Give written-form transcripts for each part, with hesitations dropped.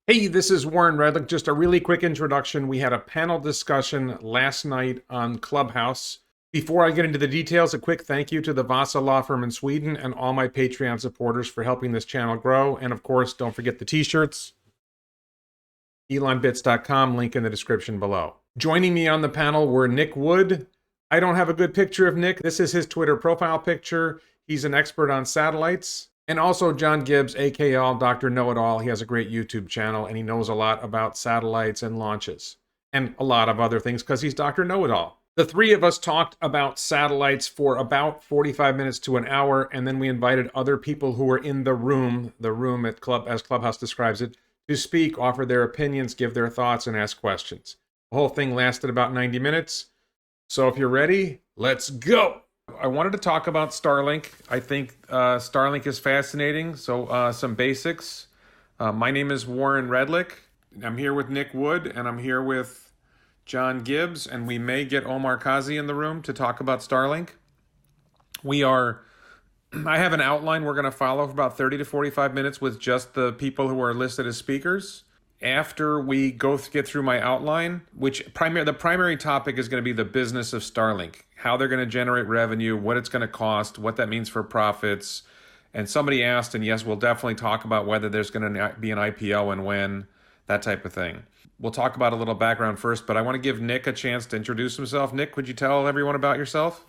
Hey, this is Warren Redlich. Just a really quick introduction. We had a panel discussion last night on Clubhouse. Before I get into the details, a quick thank you to the Vasa Law Firm in Sweden and all my Patreon supporters for helping this channel grow. And of course, don't forget the t-shirts. ElonBits.com, link in the description below. Joining me on the panel were Nick Wood. I don't have a good picture of Nick. This is his Twitter profile picture. He's an expert on satellites. And also John Gibbs, aka Dr. Know-It-All. He has a great YouTube channel, and he knows a lot about satellites and launches, and a lot of other things, because he's Dr. Know-It-All. The three of us talked about satellites for about 45 minutes to an hour, and then we invited other people who were in the room at as Clubhouse describes it, to speak, offer their opinions, give their thoughts, and ask questions. The whole thing lasted about 90 minutes. So if you're ready, let's go! I wanted to talk about Starlink. I think Starlink is fascinating. So some basics. My name is Warren Redlich. I'm here with Nick Wood, and I'm here with John Gibbs, and we may get Omar Kazi in the room to talk about Starlink. I have an outline we're going to follow for about 30 to 45 minutes with just the people who are listed as speakers. After we get through my outline, the primary topic is going to be the business of Starlink, how they're going to generate revenue, what it's going to cost, what that means for profits. And somebody asked, and yes, we'll definitely talk about whether there's going to be an IPO and when, that type of thing. We'll talk about a little background first, but I want to give Nick a chance to introduce himself. Nick, would you tell everyone about yourself?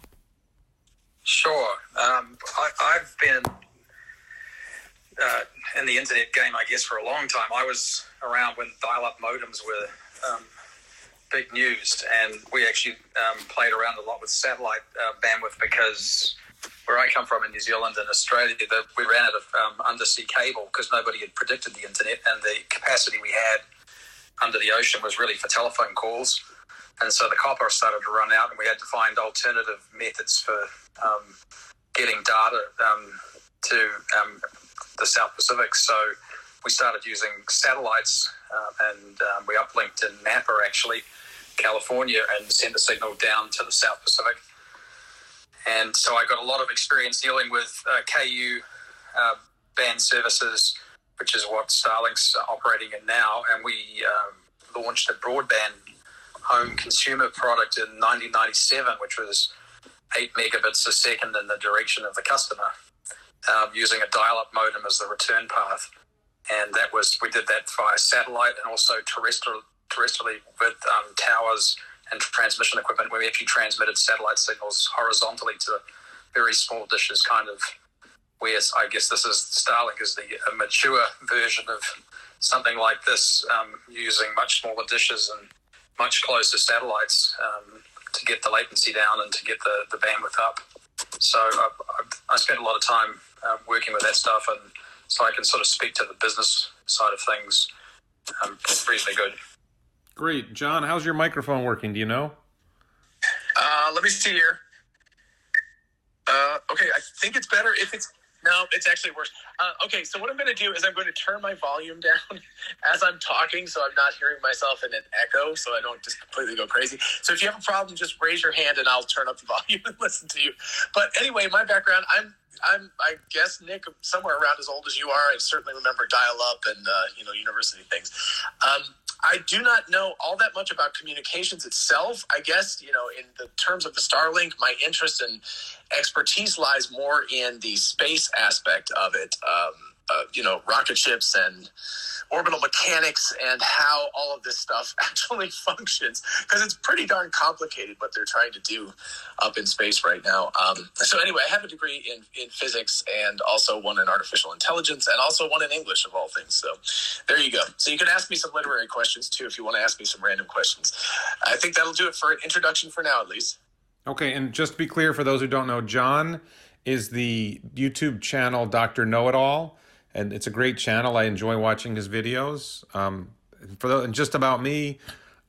Sure. I've been in the internet game, I guess, for a long time. I was around when dial-up modems were big news, and we actually played around a lot with satellite bandwidth, because where I come from in New Zealand and Australia, we ran out of undersea cable because nobody had predicted the internet, and the capacity we had under the ocean was really for telephone calls. And so the copper started to run out, and we had to find alternative methods for getting data to the South Pacific. So we started using satellites, and we uplinked in Napa, actually, California, and sent a signal down to the South Pacific. And so I got a lot of experience dealing with KU band services, which is what Starlink's operating in now. And we launched a broadband home consumer product in 1997, which was 8 megabits a second in the direction of the customer, using a dial-up modem as the return path. And we did that via satellite and also terrestrially with towers and transmission equipment, where we actually transmitted satellite signals horizontally to very small dishes, kind of where I guess Starlink is a mature version of something like this, using much smaller dishes and much closer satellites to get the latency down and to get the bandwidth up. So I spent a lot of time working with that stuff, and so I can sort of speak to the business side of things reasonably good. Great. John, how's your microphone working? Do you know? Let me see here. Okay, I think it's better if it's... No, it's actually worse. Okay, so what I'm going to do is I'm going to turn my volume down as I'm talking, so I'm not hearing myself in an echo, so I don't just completely go crazy. So if you have a problem, just raise your hand and I'll turn up the volume and listen to you. But anyway, my background, I guess, Nick, somewhere around as old as you are. I certainly remember dial-up and university things. I do not know all that much about communications itself. I guess, in the terms of the Starlink, my interest and expertise lies more in the space aspect of it. Rocket ships and orbital mechanics and how all of this stuff actually functions, because it's pretty darn complicated what they're trying to do up in space right now. So anyway, I have a degree in physics, and also one in artificial intelligence, and also one in English, of all things. So there you go. So you can ask me some literary questions too if you want to ask me some random questions. I think that'll do it for an introduction for now, at least. Okay, and just to be clear, for those who don't know, John is the YouTube channel Dr. Know-It-All, and it's a great channel. I enjoy watching his videos. And just about me,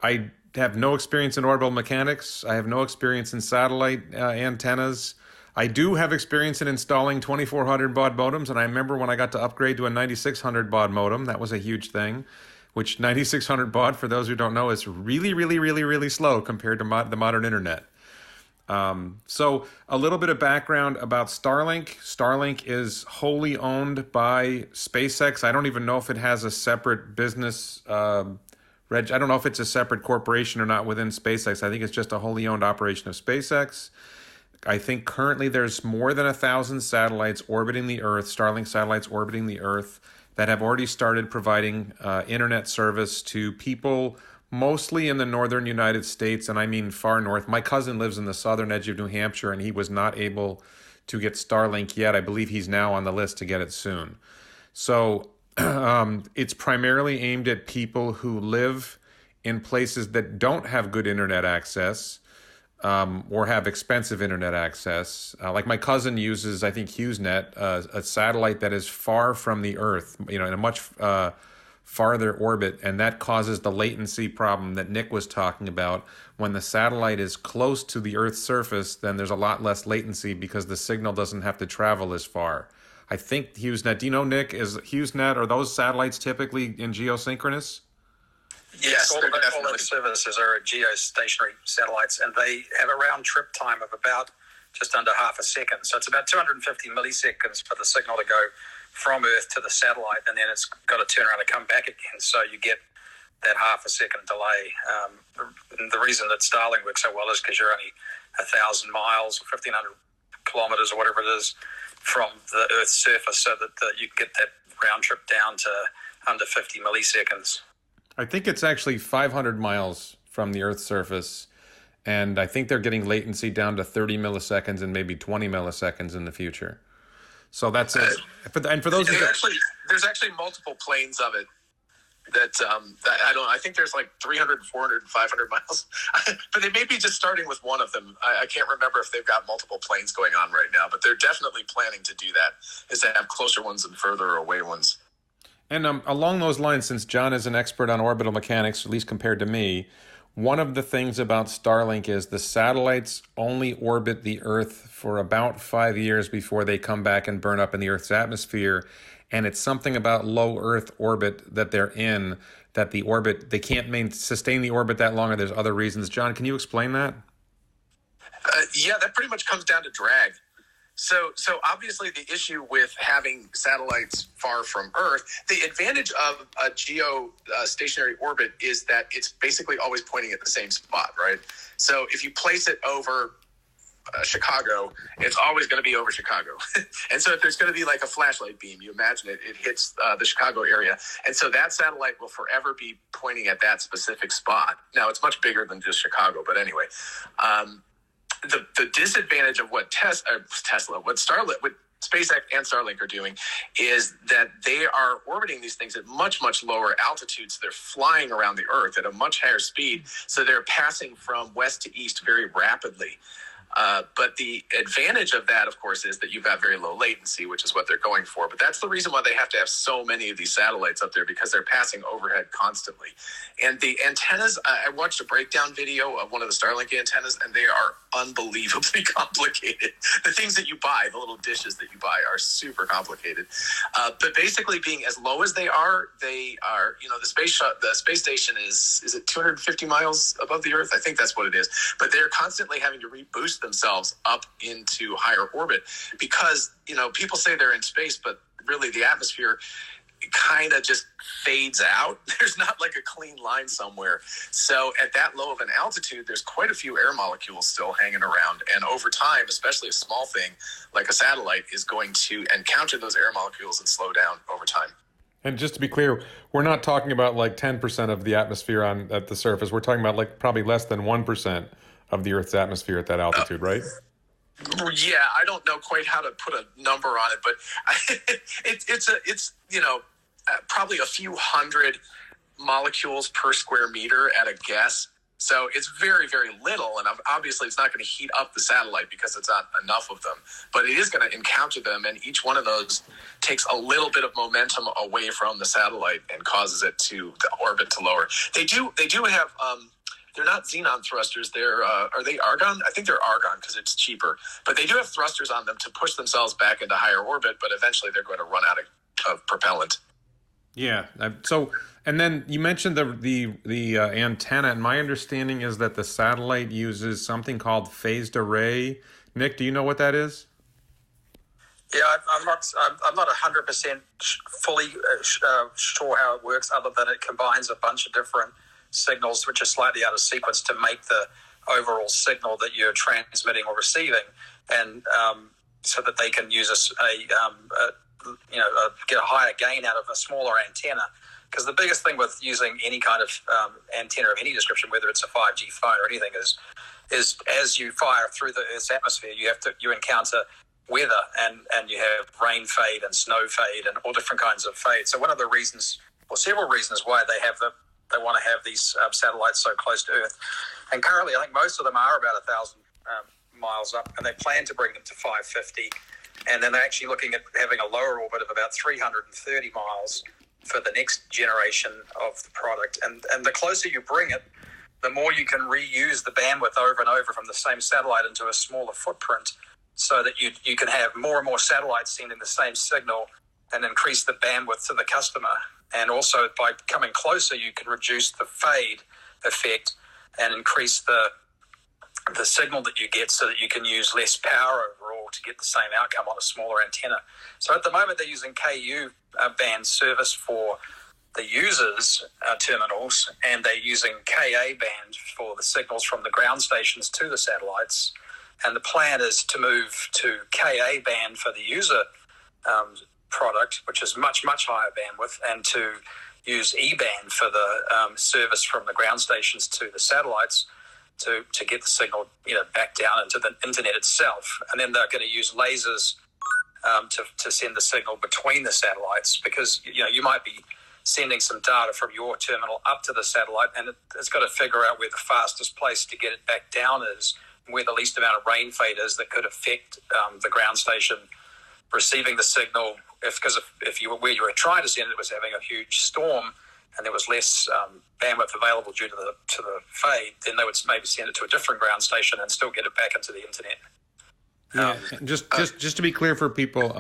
I have no experience in orbital mechanics. I have no experience in satellite antennas. I do have experience in installing 2400 baud modems, and I remember when I got to upgrade to a 9600 baud modem. That was a huge thing, which 9600 baud, for those who don't know, is really, really, really, really slow compared to the modern internet. So a little bit of background about Starlink. Starlink is wholly owned by SpaceX. I don't even know if it has a separate business I don't know if it's a separate corporation or not within SpaceX. I think it's just a wholly owned operation of SpaceX. I think currently there's more than 1,000 satellites orbiting the Earth, Starlink satellites orbiting the Earth, that have already started providing internet service to people mostly in the northern United States, and I mean far north. My cousin lives in the southern edge of New Hampshire, and he was not able to get Starlink yet. I believe he's now on the list to get it soon. So it's primarily aimed at people who live in places that don't have good internet access, or have expensive internet access. Like my cousin uses, I think, HughesNet, a satellite that is far from the Earth, in a much farther orbit, and that causes the latency problem that Nick was talking about. When the satellite is close to the Earth's surface, then there's a lot less latency because the signal doesn't have to travel as far. I think HughesNet, do you know, Nick, is HughesNet, are those satellites typically in geosynchronous? Yes, all the services are geostationary satellites, and they have a round trip time of about just under half a second. So it's about 250 milliseconds for the signal to go from Earth to the satellite, and then it's got to turn around and come back again. So you get that half a second delay. And the reason that Starlink works so well is because you're only 1,000 miles or 1,500 kilometers or whatever it is from the Earth's surface, so that you can get that round trip down to under 50 milliseconds. I think it's actually 500 miles from the Earth's surface, and I think they're getting latency down to 30 milliseconds and maybe 20 milliseconds in the future. So that's it. And for those there's actually multiple planes of it that I think there's like 300, 400, 500 miles, but they may be just starting with one of them. I can't remember if they've got multiple planes going on right now, but they're definitely planning to do that, is to have closer ones and further away ones. And along those lines, since John is an expert on orbital mechanics, at least compared to me, one of the things about Starlink is the satellites only orbit the Earth for about 5 years before they come back and burn up in the Earth's atmosphere. And it's something about low Earth orbit that they're in, that the orbit, they can't sustain the orbit that long, or there's other reasons. John, can you explain that? Yeah, that pretty much comes down to drag. So obviously the issue with having satellites far from Earth, the advantage of a geostationary orbit is that it's basically always pointing at the same spot, right? So if you place it over Chicago, it's always going to be over Chicago. And so if there's going to be like a flashlight beam, you imagine it hits the Chicago area. And so that satellite will forever be pointing at that specific spot. Now, it's much bigger than just Chicago, but anyway. The disadvantage of what what SpaceX and Starlink are doing is that they are orbiting these things at much, much lower altitudes. They're flying around the Earth at a much higher speed, so they're passing from west to east very rapidly. But the advantage of that, of course, is that you've got very low latency, which is what they're going for. But that's the reason why they have to have so many of these satellites up there, because they're passing overhead constantly. And the antennas, I watched a breakdown video of one of the Starlink antennas, and they are unbelievably complicated. The things that you buy, the little dishes that you buy, are super complicated. But basically, being as low as they are, the space station is it 250 miles above the Earth? I think that's what it is. But they're constantly having to reboost themselves up into higher orbit because, people say they're in space, but really the atmosphere kind of just fades out. There's not like a clean line somewhere. So at that low of an altitude, there's quite a few air molecules still hanging around. And over time, especially a small thing like a satellite is going to encounter those air molecules and slow down over time. And just to be clear, we're not talking about like 10% of the atmosphere at the surface. We're talking about like probably less than 1% of the Earth's atmosphere at that altitude, right? Yeah, I don't know quite how to put a number on it, but it's probably a few hundred molecules per square meter at a guess. So it's very, very little, and obviously it's not going to heat up the satellite because it's not enough of them. But it is going to encounter them, and each one of those takes a little bit of momentum away from the satellite and causes it to the orbit to lower. They do have. They're not xenon thrusters. Are they argon? I think they're argon because it's cheaper. But they do have thrusters on them to push themselves back into higher orbit. But eventually they're going to run out of propellant. Yeah. So And then you mentioned the antenna, and my understanding is that the satellite uses something called phased array. Nick, do you know what that is? Yeah, I'm not 100% fully sure how it works, other than it combines a bunch of different signals which are slightly out of sequence to make the overall signal that you're transmitting or receiving, and so that they can use get a higher gain out of a smaller antenna. Because the biggest thing with using any kind of antenna of any description, whether it's a 5G phone or anything, is as you fire through the Earth's atmosphere, you encounter weather, and you have rain fade and snow fade and all different kinds of fade. So one of the reasons, or several reasons, why they want to have these satellites so close to Earth, and currently I think most of them are about 1,000 miles up, and they plan to bring them to 550, and then they're actually looking at having a lower orbit of about 330 miles for the next generation of the product. And the closer you bring it, the more you can reuse the bandwidth over and over from the same satellite into a smaller footprint, so that you can have more and more satellites sending the same signal and increase the bandwidth to the customer. And also by coming closer, you can reduce the fade effect and increase the signal that you get, so that you can use less power overall to get the same outcome on a smaller antenna. So at the moment, they're using KU band service for the users' terminals, and they're using KA band for the signals from the ground stations to the satellites. And the plan is to move to KA band for the user product, which is much, much higher bandwidth, and to use E-band for the service from the ground stations to the satellites to get the signal back down into the internet itself. And then they're going to use lasers to send the signal between the satellites, because you might be sending some data from your terminal up to the satellite, and it's got to figure out where the fastest place to get it back down is, where the least amount of rain fade is that could affect the ground station receiving the signal. Because if you were trying to send it was having a huge storm and there was less bandwidth available due to the fade, then they would maybe send it to a different ground station and still get it back into the internet. Just to be clear for people,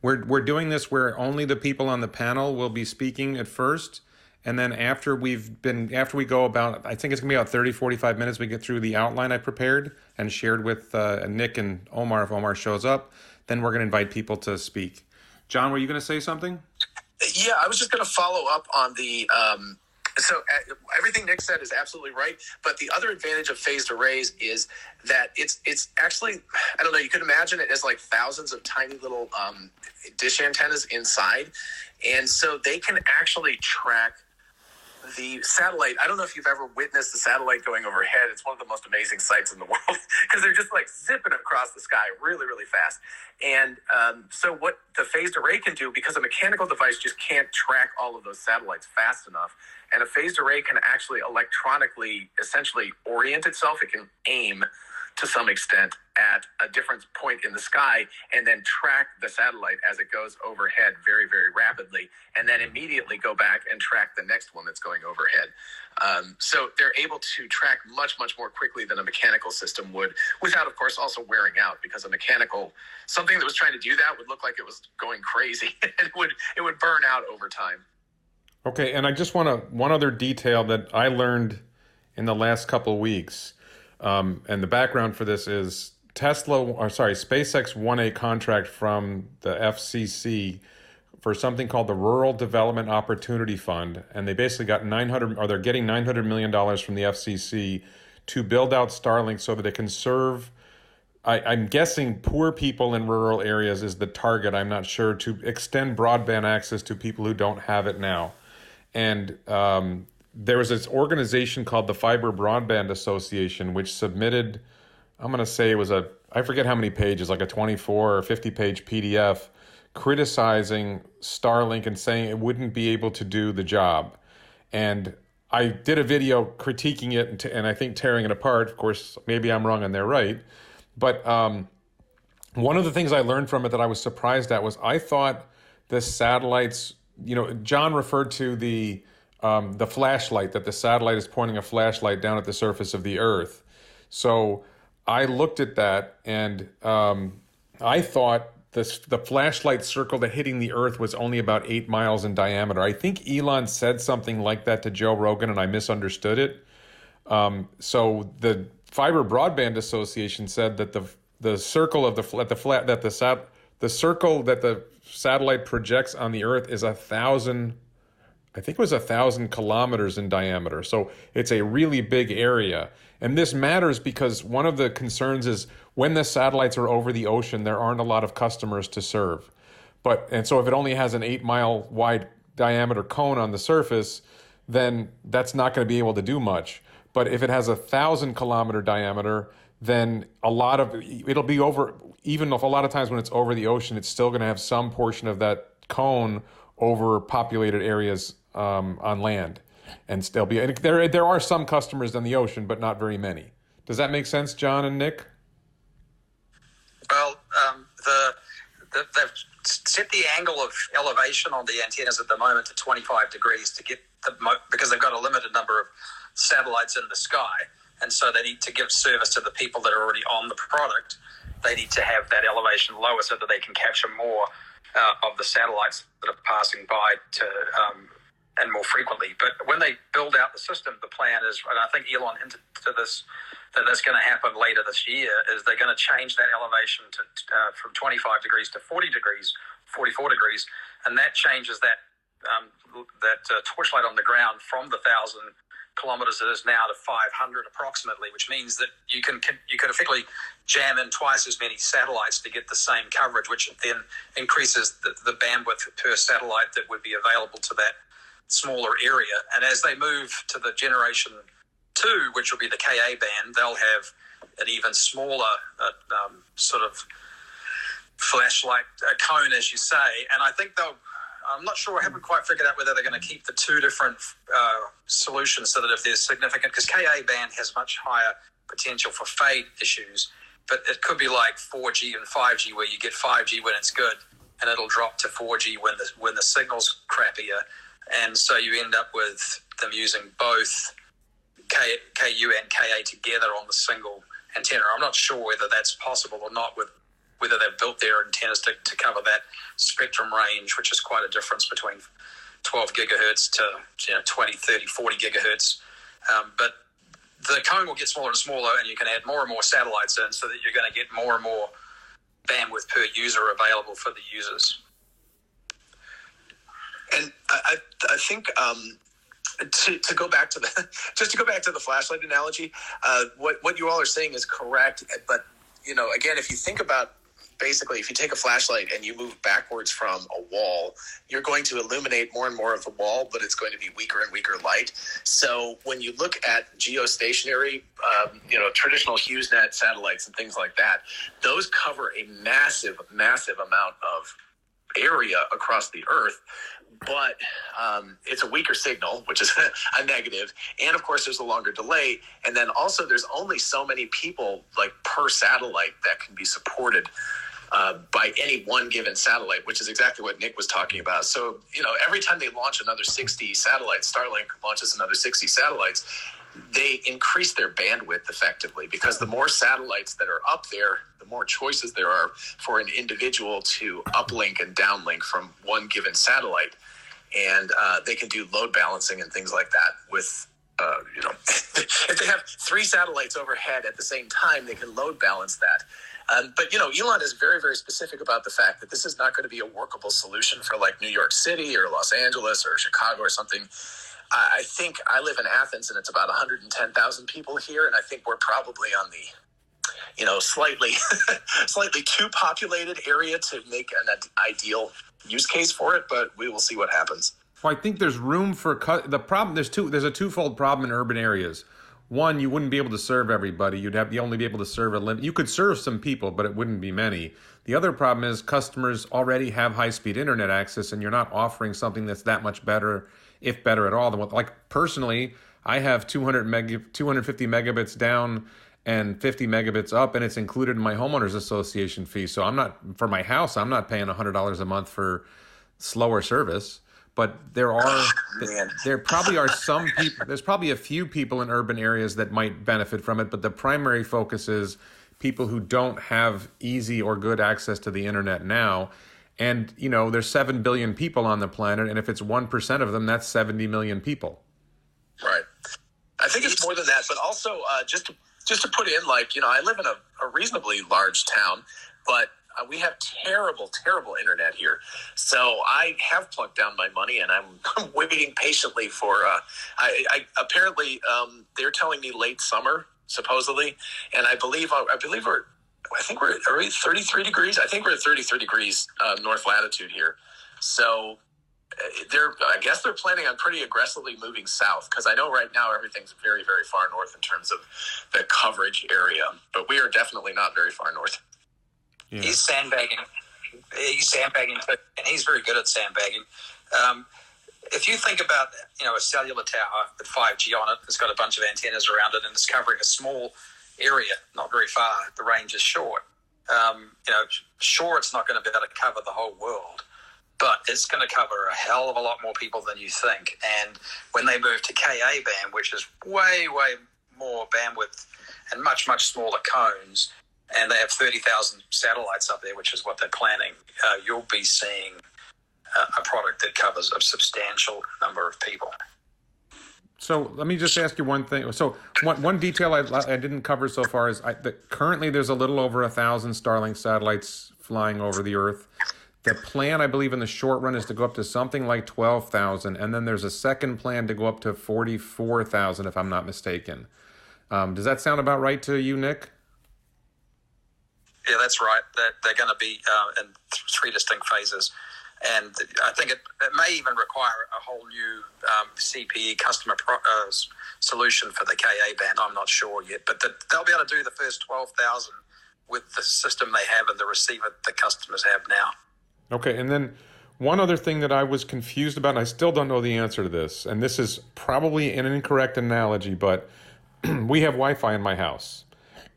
we're doing this where only the people on the panel will be speaking at first. And then after we go about, I think it's going to be about 30, 45 minutes, we get through the outline I prepared and shared with Nick and Omar, if Omar shows up, then we're going to invite people to speak. John, were you going to say something? Yeah, I was just going to follow up on the so everything Nick said is absolutely right. But the other advantage of phased arrays is that it's actually, I don't know, you could imagine it as like thousands of tiny little dish antennas inside. And so they can actually track the satellite. I don't know if you've ever witnessed the satellite going overhead. It's one of the most amazing sights in the world, because they're just like zipping across the sky really, really fast. And so what the phased array can do, because a mechanical device just can't track all of those satellites fast enough, and a phased array can actually electronically essentially orient itself. It can aim to some extent at a different point in the sky and then track the satellite as it goes overhead very, very rapidly, and then immediately go back and track the next one that's going overhead. So they're able to track much, much more quickly than a mechanical system would, without, of course, also wearing out, because something that was trying to do that would look like it was going crazy. And it would burn out over time. Okay, and I just one other detail that I learned in the last couple of weeks. And the background for this is SpaceX won a contract from the FCC for something called the Rural Development Opportunity Fund, and they basically got they're getting $900 million from the FCC to build out Starlink so that it can serve, I'm guessing, poor people in rural areas is the target. I'm not sure, to extend broadband access to people who don't have it now. And there was this organization called the Fiber Broadband Association, which submitted, I'm going to say it was I forget how many pages, like a 24 or 50 page PDF, criticizing Starlink and saying it wouldn't be able to do the job. And I did a video critiquing it and I think tearing it apart. Of course, maybe I'm wrong and they're right. But one of the things I learned from it that I was surprised at was I thought the satellites, John referred to the flashlight, that the satellite is pointing a flashlight down at the surface of the Earth. So I looked at that and I thought the flashlight circle that hitting the Earth was only about 8 miles in diameter. I think Elon said something like that to Joe Rogan, and I misunderstood it. So the Fiber Broadband Association said that the circle of the circle that the satellite projects on the Earth is 1,000. I think it was 1,000 kilometers in diameter. So it's a really big area. And this matters because one of the concerns is when the satellites are over the ocean, there aren't a lot of customers to serve. And so if it only has an 8-mile wide diameter cone on the surface, then that's not going to be able to do much. But if it has 1,000 kilometer diameter, then it'll be over, even if a lot of times when it's over the ocean, it's still going to have some portion of that cone over populated areas on land, and there are some customers in the ocean, but not very many. Does that make sense, John and Nick? Well, they've set the angle of elevation on the antennas at the moment to 25 degrees to get because they've got a limited number of satellites in the sky, and so they need to give service to the people that are already on the product. They need to have that elevation lower so that they can capture more of the satellites that are passing by and more frequently. But when they build out the system, the plan is, and I think Elon hinted to this, that that's going to happen later this year, is they're going to change that elevation to from 25 degrees to 40 degrees, 44 degrees, and that changes that torchlight on the ground from the 1,000 kilometers it is now to 500 approximately, which means that you can effectively jam in twice as many satellites to get the same coverage, which then increases the bandwidth per satellite that would be available to that smaller area. And as they move to the generation 2, which will be the Ka band, they'll have an even smaller sort of flashlight cone, as you say. And I think I'm not sure, I haven't quite figured out whether they're going to keep the two different solutions so that if there's significant, because Ka band has much higher potential for fade issues, but it could be like 4G and 5G, where you get 5G when it's good and it'll drop to 4G when the signal's crappier. And so you end up with them using both KU and Ka together on the single antenna. I'm not sure whether that's possible or not, with whether they've built their antennas to cover that spectrum range, which is quite a difference between 12 gigahertz to 20, 30, 40 gigahertz. But the cone will get smaller and smaller, and you can add more and more satellites in so that you're going to get more and more bandwidth per user available for the users. And I think to go back to the flashlight analogy, what you all are saying is correct. But again, if you think about, basically, if you take a flashlight and you move backwards from a wall, you're going to illuminate more and more of the wall, but it's going to be weaker and weaker light. So when you look at geostationary, traditional HughesNet satellites and things like that, those cover a massive, massive amount of area across the Earth. But it's a weaker signal, which is a negative. And of course, there's a longer delay. And then also there's only so many people per satellite that can be supported by any one given satellite, which is exactly what Nick was talking about. So, every time they launch another 60 satellites, Starlink launches another 60 satellites, they increase their bandwidth effectively, because the more satellites that are up there, the more choices there are for an individual to uplink and downlink from one given satellite. And they can do load balancing and things like that with, if they have 3 satellites overhead at the same time, they can load balance that. But Elon is very, very specific about the fact that this is not going to be a workable solution for New York City or Los Angeles or Chicago or something. I think I live in Athens, and it's about 110,000 people here, and I think we're probably on the slightly too populated area to make an ideal use case for it, but we will see what happens. Well, I think there's room for the problem. There's a twofold problem in urban areas. One, you wouldn't be able to serve everybody. You'd only be able to serve a limit. You could serve some people, but it wouldn't be many. The other problem is customers already have high-speed internet access, and you're not offering something that's that much better, if better at all, than what. Personally, I have 250 megabits down and 50 megabits up, and it's included in my homeowners association fee. So for my house, I'm not paying $100 a month for slower service. But there probably are some people, there's probably a few people in urban areas that might benefit from it, but the primary focus is people who don't have easy or good access to the internet now. And, you know, there's 7 billion people on the planet, and if it's 1% of them, that's 70 million people. Right. I think it's more than that, but also just to put in, like, you know, I live in a reasonably large town, but we have terrible internet here. So I have plugged down my money, and I'm waiting patiently for. I apparently they're telling me late summer supposedly, and I believe we're. I think are we 33 degrees? I think we're at 33 degrees north latitude here. So I guess they're planning on pretty aggressively moving south, because I know right now everything's very, very far north in terms of the coverage area, but we are definitely not very far north. Yeah. He's sandbagging, and he's very good at sandbagging. If you think about, you know, a cellular tower with 5G on it, it's got a bunch of antennas around it, and it's covering a small area, not very far. The range is short. You know, sure, it's not going to be able to cover the whole world, but it's going to cover a hell of a lot more people than you think. And when they move to Ka band, which is way, way more bandwidth and much, much smaller cones, and they have 30,000 satellites up there, which is what they're planning, you'll be seeing a product that covers a substantial number of people. So let me just ask you one thing. So one detail I didn't cover so far is that currently there's a little over 1,000 Starlink satellites flying over the Earth. The plan, I believe, in the short run is to go up to something like 12,000, and then there's a second plan to go up to 44,000, if I'm not mistaken. Does that sound about right to you, Nick? Yeah, that's right. They're going to be in 3 distinct phases. And I think it may even require a whole new CPE customer solution for the Ka band. I'm not sure yet. But they'll be able to do the first 12,000 with the system they have and the receiver the customers have now. Okay, and then one other thing that I was confused about, and I still don't know the answer to this, and this is probably an incorrect analogy, but we have Wi-Fi in my house.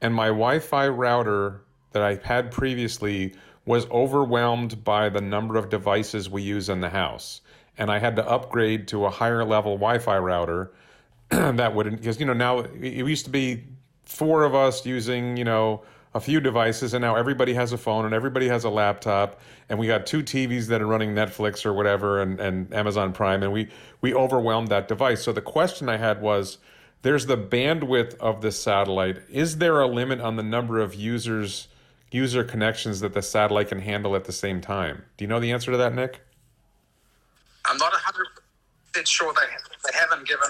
And my Wi-Fi router that I had previously was overwhelmed by the number of devices we use in the house. And I had to upgrade to a higher level Wi-Fi router that would, because, you know, now it used to be 4 of us using, you know, a few devices, and now everybody has a phone and everybody has a laptop, and we got 2 TVs that are running Netflix or whatever and Amazon Prime, and we overwhelmed that device. So the question I had was, there's the bandwidth of the satellite. Is there a limit on the number of user connections that the satellite can handle at the same time? Do you know the answer to that, Nick? I'm not 100% sure. They haven't given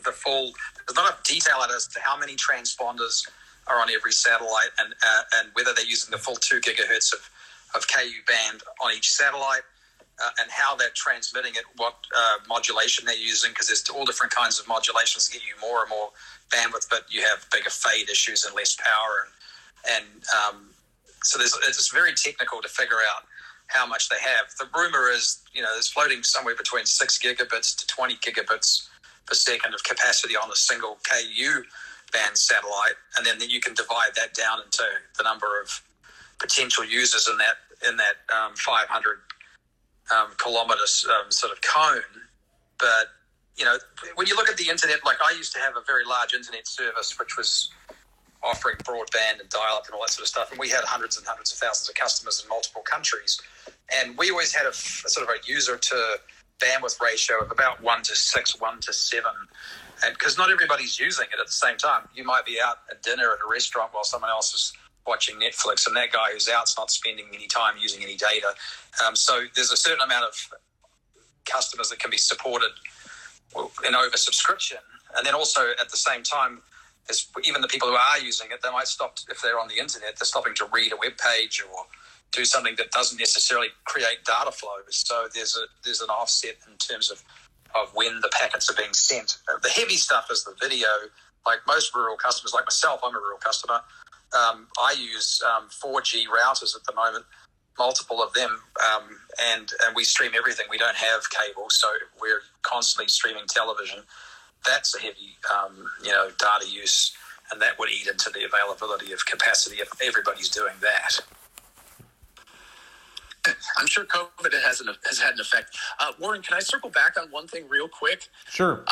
the full. There's not enough detail as to how many transponders are on every satellite, and whether they're using the full 2 gigahertz of Ku band on each satellite, and how they're transmitting it, what modulation they're using, because there's all different kinds of modulations to get you more and more bandwidth, but you have bigger fade issues and less power, and so it's very technical to figure out how much they have. The rumor is, you know, it's floating somewhere between 6 gigabits to 20 gigabits per second of capacity on a single Ku band satellite, and then you can divide that down into the number of potential users in that 500 kilometers sort of cone. But, you know, when you look at the internet, like I used to have a very large internet service which was offering broadband and dial-up and all that sort of stuff, and we had hundreds and hundreds of thousands of customers in multiple countries, and we always had a sort of a user to bandwidth ratio of about 1 to 6, 1 to 7, and because not everybody's using it at the same time. You might be out at dinner at a restaurant while someone else is watching Netflix, and that guy who's out's not spending any time using any data. So there's a certain amount of customers that can be supported in oversubscription, and then also at the same time, even the people who are using it, they might stop if they're on the internet. They're stopping to read a web page or do something that doesn't necessarily create data flow. So there's an offset in terms of when the packets are being sent. The heavy stuff is the video. Like most rural customers, like myself, I'm a rural customer. I use 4G routers at the moment, multiple of them, and we stream everything. We don't have cable, so we're constantly streaming television. That's a heavy, data use, and that would eat into the availability of capacity if everybody's doing that. I'm sure COVID has had an effect. Warren, can I circle back on one thing real quick? Sure.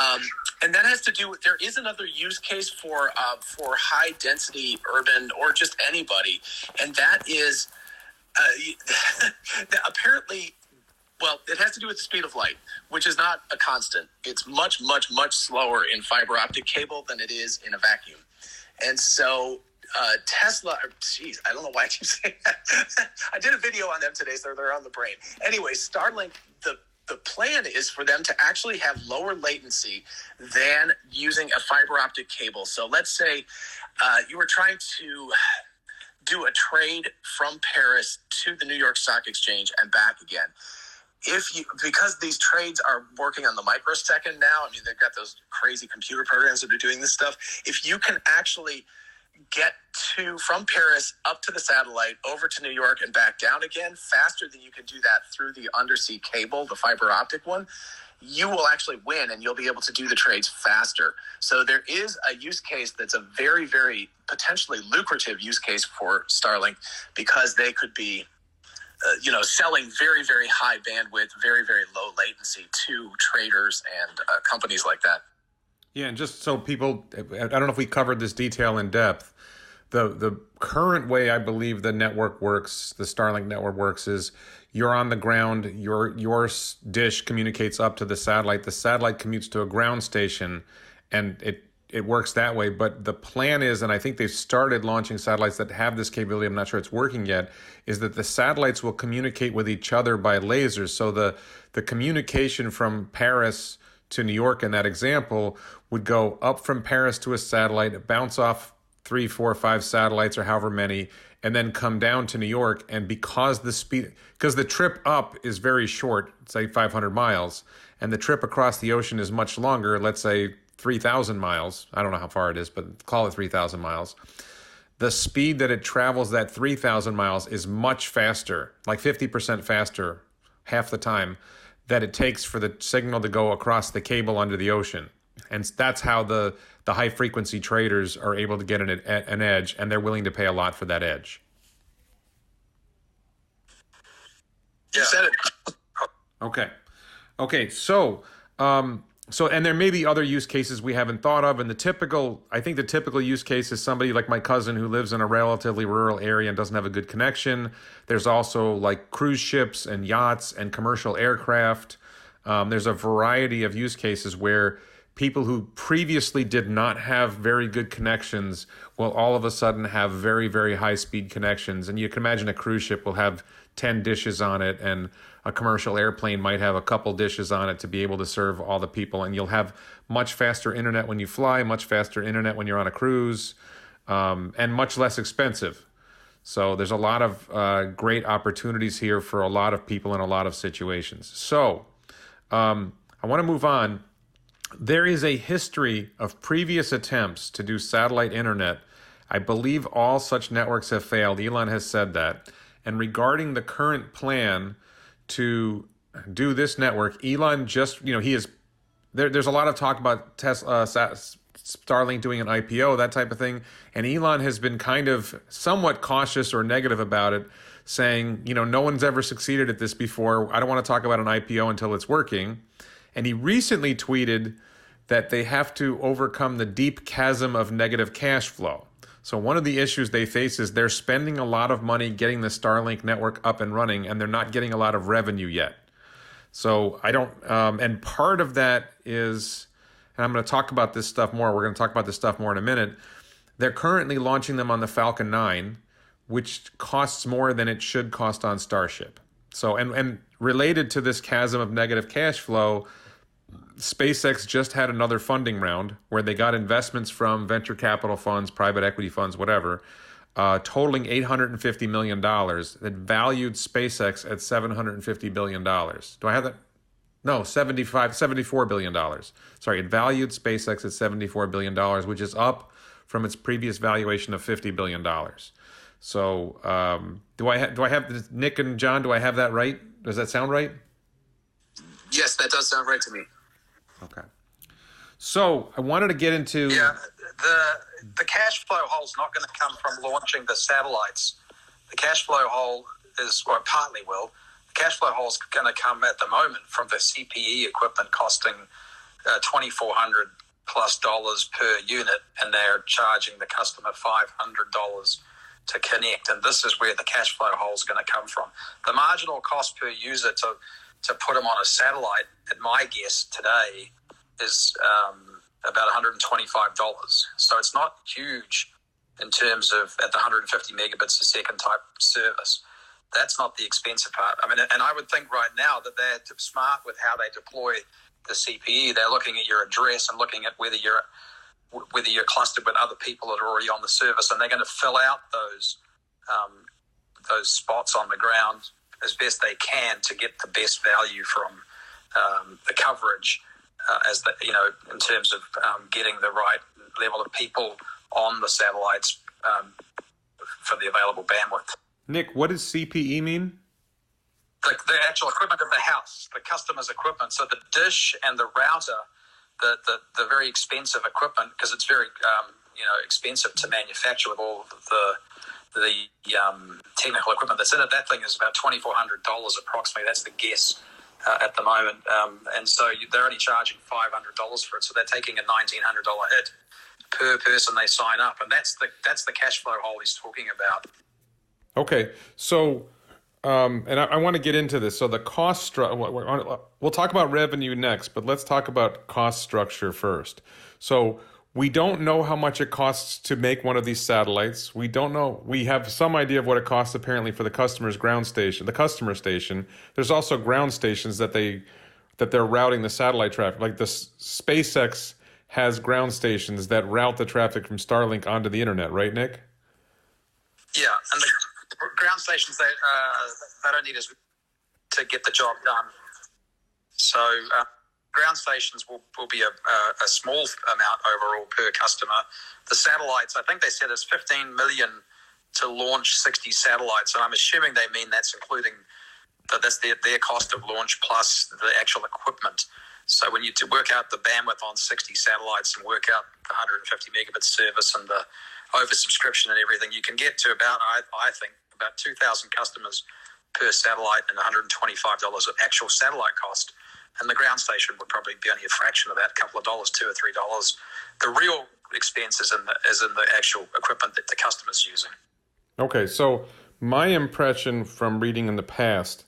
And that has to do with, there is another use case for high density urban or just anybody, and that is apparently, well, it has to do with the speed of light, which is not a constant. It's much, much, much slower in fiber optic cable than it is in a vacuum. And so Tesla, geez, I don't know why I keep saying that. I did a video on them today, so they're on the brain. Anyway, Starlink, the plan is for them to actually have lower latency than using a fiber optic cable. So let's say you were trying to do a trade from Paris to the New York Stock Exchange and back again. Because these trades are working on the microsecond now, I mean, they've got those crazy computer programs that are doing this stuff. If you can actually get from Paris up to the satellite, over to New York and back down again faster than you can do that through the undersea cable, the fiber optic one, you will actually win and you'll be able to do the trades faster. So there is a use case that's a very, very potentially lucrative use case for Starlink, because they could be selling very, very high bandwidth, very, very low latency to traders and companies like that. Yeah, and just so people, I don't know if we covered this detail in depth. The current way I believe the network works, the Starlink network works, is you're on the ground, your dish communicates up to the satellite commutes to a ground station, and it works that way. But the plan is, and I think they've started launching satellites that have this capability, I'm not sure it's working yet, is that the satellites will communicate with each other by lasers. So the communication from Paris to New York in that example would go up from Paris to a satellite, bounce off 3, 4, 5 satellites or however many, and then come down to New York. And because the trip up is very short, say 500 miles, and the trip across the ocean is much longer, let's say 3,000 miles, I don't know how far it is, but call it 3,000 miles. The speed that it travels that 3,000 miles is much faster, like 50% faster, half the time, that it takes for the signal to go across the cable under the ocean. And that's how the high frequency traders are able to get an edge, and they're willing to pay a lot for that edge. You said it. Okay. So and there may be other use cases we haven't thought of. And I think the typical use case is somebody like my cousin who lives in a relatively rural area and doesn't have a good connection. There's also like cruise ships and yachts and commercial aircraft. There's a variety of use cases where people who previously did not have very good connections will all of a sudden have very, very high speed connections. And you can imagine a cruise ship will have 10 dishes on it, and a commercial airplane might have a couple dishes on it to be able to serve all the people. And you'll have much faster internet when you fly, much faster internet when you're on a cruise, and much less expensive. So there's a lot of great opportunities here for a lot of people in a lot of situations. So I want to move on. There is a history of previous attempts to do satellite internet. I believe all such networks have failed. Elon has said that. And regarding the current plan to do this network, Elon just, there's a lot of talk about Tesla, Starlink doing an IPO, that type of thing. And Elon has been kind of somewhat cautious or negative about it, saying, no one's ever succeeded at this before. I don't want to talk about an IPO until it's working. And he recently tweeted that they have to overcome the deep chasm of negative cash flow. So one of the issues they face is they're spending a lot of money getting the Starlink network up and running, and they're not getting a lot of revenue yet. So and part of that is, and I'm going to talk about this stuff more. We're going to talk about this stuff more in a minute. They're currently launching them on the Falcon 9, which costs more than it should cost on Starship. So, and related to this chasm of negative cash flow, SpaceX just had another funding round where they got investments from venture capital funds, private equity funds, whatever, totaling $850 million that valued SpaceX at $750 billion. Do I have that? No, $74 billion. Sorry, it valued SpaceX at $74 billion, which is up from its previous valuation of $50 billion. So do I have, Nick and John, do I have that right? Does that sound right? Yes, that does sound right to me. Okay. So I wanted to get into... Yeah, the cash flow hole is not going to come from launching the satellites. The cash flow hole is, well, partly will. The cash flow hole is going to come at the moment from the CPE equipment costing $2,400+ per unit, and they're charging the customer $500 to connect. And this is where the cash flow hole is going to come from. The marginal cost per user to put them on a satellite, at my guess today, is about $125. So it's not huge in terms of at the 150 megabits a second type service. That's not the expensive part. I mean, and I would think right now that they're smart with how they deploy the CPE. They're looking at your address and looking at whether you're clustered with other people that are already on the service, and they're going to fill out those spots on the ground as best they can to get the best value from the coverage, in terms of getting the right level of people on the satellites for the available bandwidth. Nick, what does CPE mean? The actual equipment of the house, the customer's equipment. So the dish and the router, the very expensive equipment, because it's very expensive to manufacture with all the technical equipment that's in it. That thing is about $2,400 approximately. That's the guess at the moment, and so they're only charging $500 for it. So they're taking a $1,900 hit per person they sign up, and that's the cash flow hole he's talking about. Okay, so and I want to get into this. So the cost structure, we'll talk about revenue next, but let's talk about cost structure first. So we don't know how much it costs to make one of these satellites. We don't know. We have some idea of what it costs apparently for the customer station. There's also ground stations that they're routing the satellite traffic. Like the SpaceX has ground stations that route the traffic from Starlink onto the internet, right, Nick? Yeah, and the ground stations, they don't need us to get the job done. So ground stations will be a small amount overall per customer. The satellites, I think they said it's $15 million to launch 60 satellites, and I'm assuming they mean that's including that's their cost of launch plus the actual equipment. So when you work out the bandwidth on 60 satellites and work out the 150 megabit service and the oversubscription and everything, you can get to about, I think, about 2,000 customers per satellite and $125 of actual satellite cost. And the ground station would probably be only a fraction of that, a couple of dollars, $2 or $3. The real expense is in the actual equipment that the customer's using. Okay, so my impression from reading in the past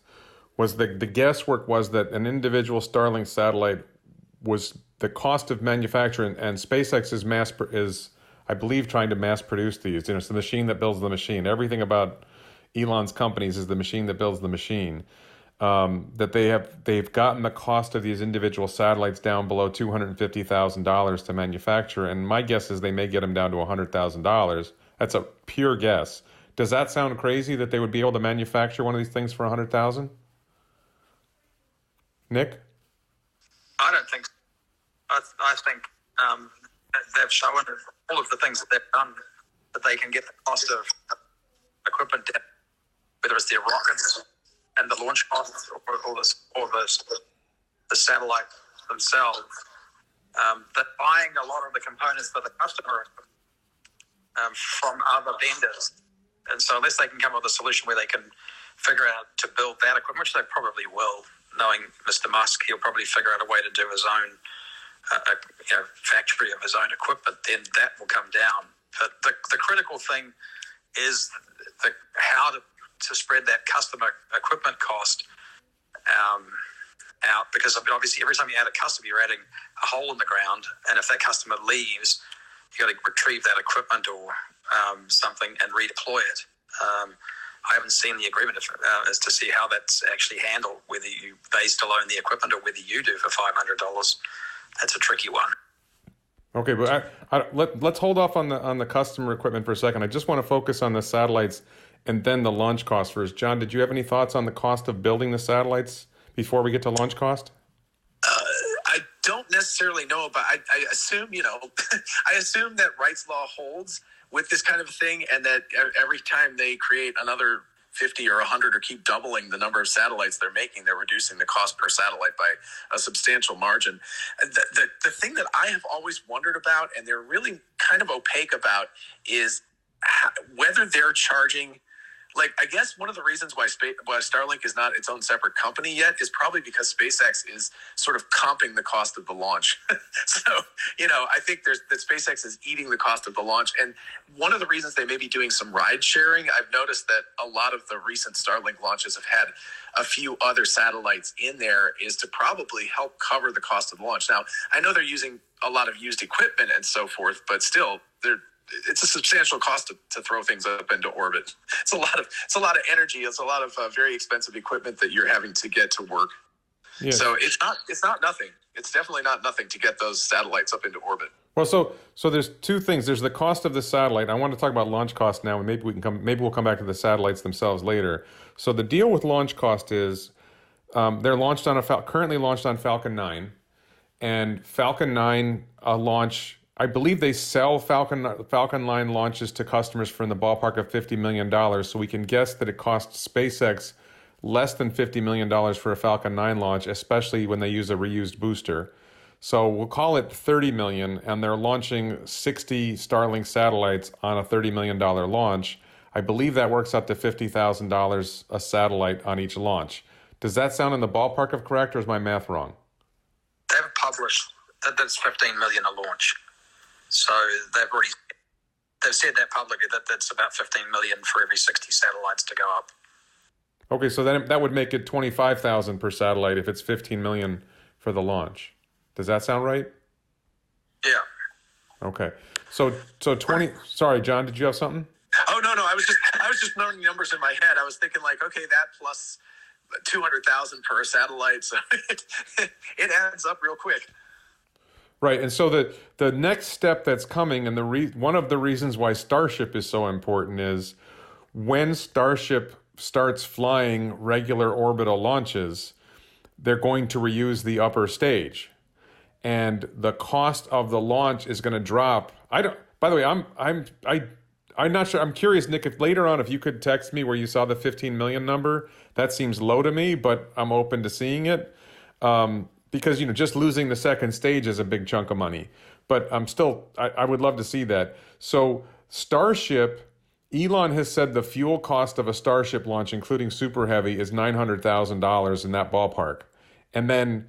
was that the guesswork was that an individual Starlink satellite was the cost of manufacturing, and SpaceX is I believe trying to mass produce these. It's the machine that builds the machine. Everything about Elon's companies is the machine that builds the machine. That they've gotten the cost of these individual satellites down below $250,000 to manufacture, and my guess is they may get them down to $100,000. That's a pure guess. Does that sound crazy that they would be able to manufacture one of these things for $100,000? Nick? I don't think so. I think they've shown all of the things that they've done that they can get the cost of equipment down, whether it's their rockets and the launch costs or the satellite themselves. They're buying a lot of the components for the customer from other vendors. And so unless they can come up with a solution where they can figure out to build that equipment, which they probably will, knowing Mr. Musk, he'll probably figure out a way to do his own factory of his own equipment, then that will come down. But the critical thing is how to spread that customer equipment cost out, because obviously every time you add a customer, you're adding a hole in the ground, and if that customer leaves, you got to retrieve that equipment or something and redeploy it. I haven't seen the agreement as to see how that's actually handled, whether they still own the equipment or whether you do for $500. That's a tricky one. Okay, but let's hold off on the customer equipment for a second. I just want to focus on the satellites and then the launch cost first. John, did you have any thoughts on the cost of building the satellites before we get to launch cost? I don't necessarily know, but I assume, I assume that Wright's Law holds with this kind of thing, and that every time they create another 50 or 100 or keep doubling the number of satellites they're making, they're reducing the cost per satellite by a substantial margin. The thing that I have always wondered about, and they're really kind of opaque about, is whether they're charging like, I guess one of the reasons why Starlink is not its own separate company yet is probably because SpaceX is sort of comping the cost of the launch. So, I think that SpaceX is eating the cost of the launch. And one of the reasons they may be doing some ride sharing, I've noticed that a lot of the recent Starlink launches have had a few other satellites in there, is to probably help cover the cost of the launch. Now, I know they're using a lot of used equipment and so forth, but still, it's a substantial cost to throw things up into orbit. It's a lot of energy. It's a lot of very expensive equipment that you're having to get to work. Yes. So it's not nothing. It's definitely not nothing to get those satellites up into orbit. Well, so there's two things. There's the cost of the satellite. I want to talk about launch cost now, and maybe we'll come back to the satellites themselves later. So the deal with launch cost is they're launched on currently launched on Falcon 9, and Falcon 9 launch. I believe they sell Falcon 9 launches to customers for in the ballpark of $50 million. So we can guess that it costs SpaceX less than $50 million for a Falcon 9 launch, especially when they use a reused booster. So we'll call it $30 million, and they're launching 60 Starlink satellites on a $30 million launch. I believe that works up to $50,000 a satellite on each launch. Does that sound in the ballpark of correct, or is my math wrong? They've published that's $15 million a launch. So they've said that publicly, that that's about $15 million for every 60 satellites to go up. Okay, so then that would make it $25,000 per satellite if it's $15 million for the launch. Does that sound right? Yeah. Okay. So 20. Sorry, John, did you have something? Oh no, I was just knowing numbers in my head. I was thinking like, okay, that plus 200,000 per satellite, so it adds up real quick. Right, and so the next step that's coming, and one of the reasons why Starship is so important is when Starship starts flying regular orbital launches, they're going to reuse the upper stage, and the cost of the launch is going to drop. By the way, I'm not sure. I'm curious, Nick, if later on, if you could text me where you saw the 15 million number. That seems low to me, but I'm open to seeing it. Because, just losing the second stage is a big chunk of money. But I would love to see that. So Starship, Elon has said the fuel cost of a Starship launch, including Super Heavy, is $900,000 in that ballpark. And then,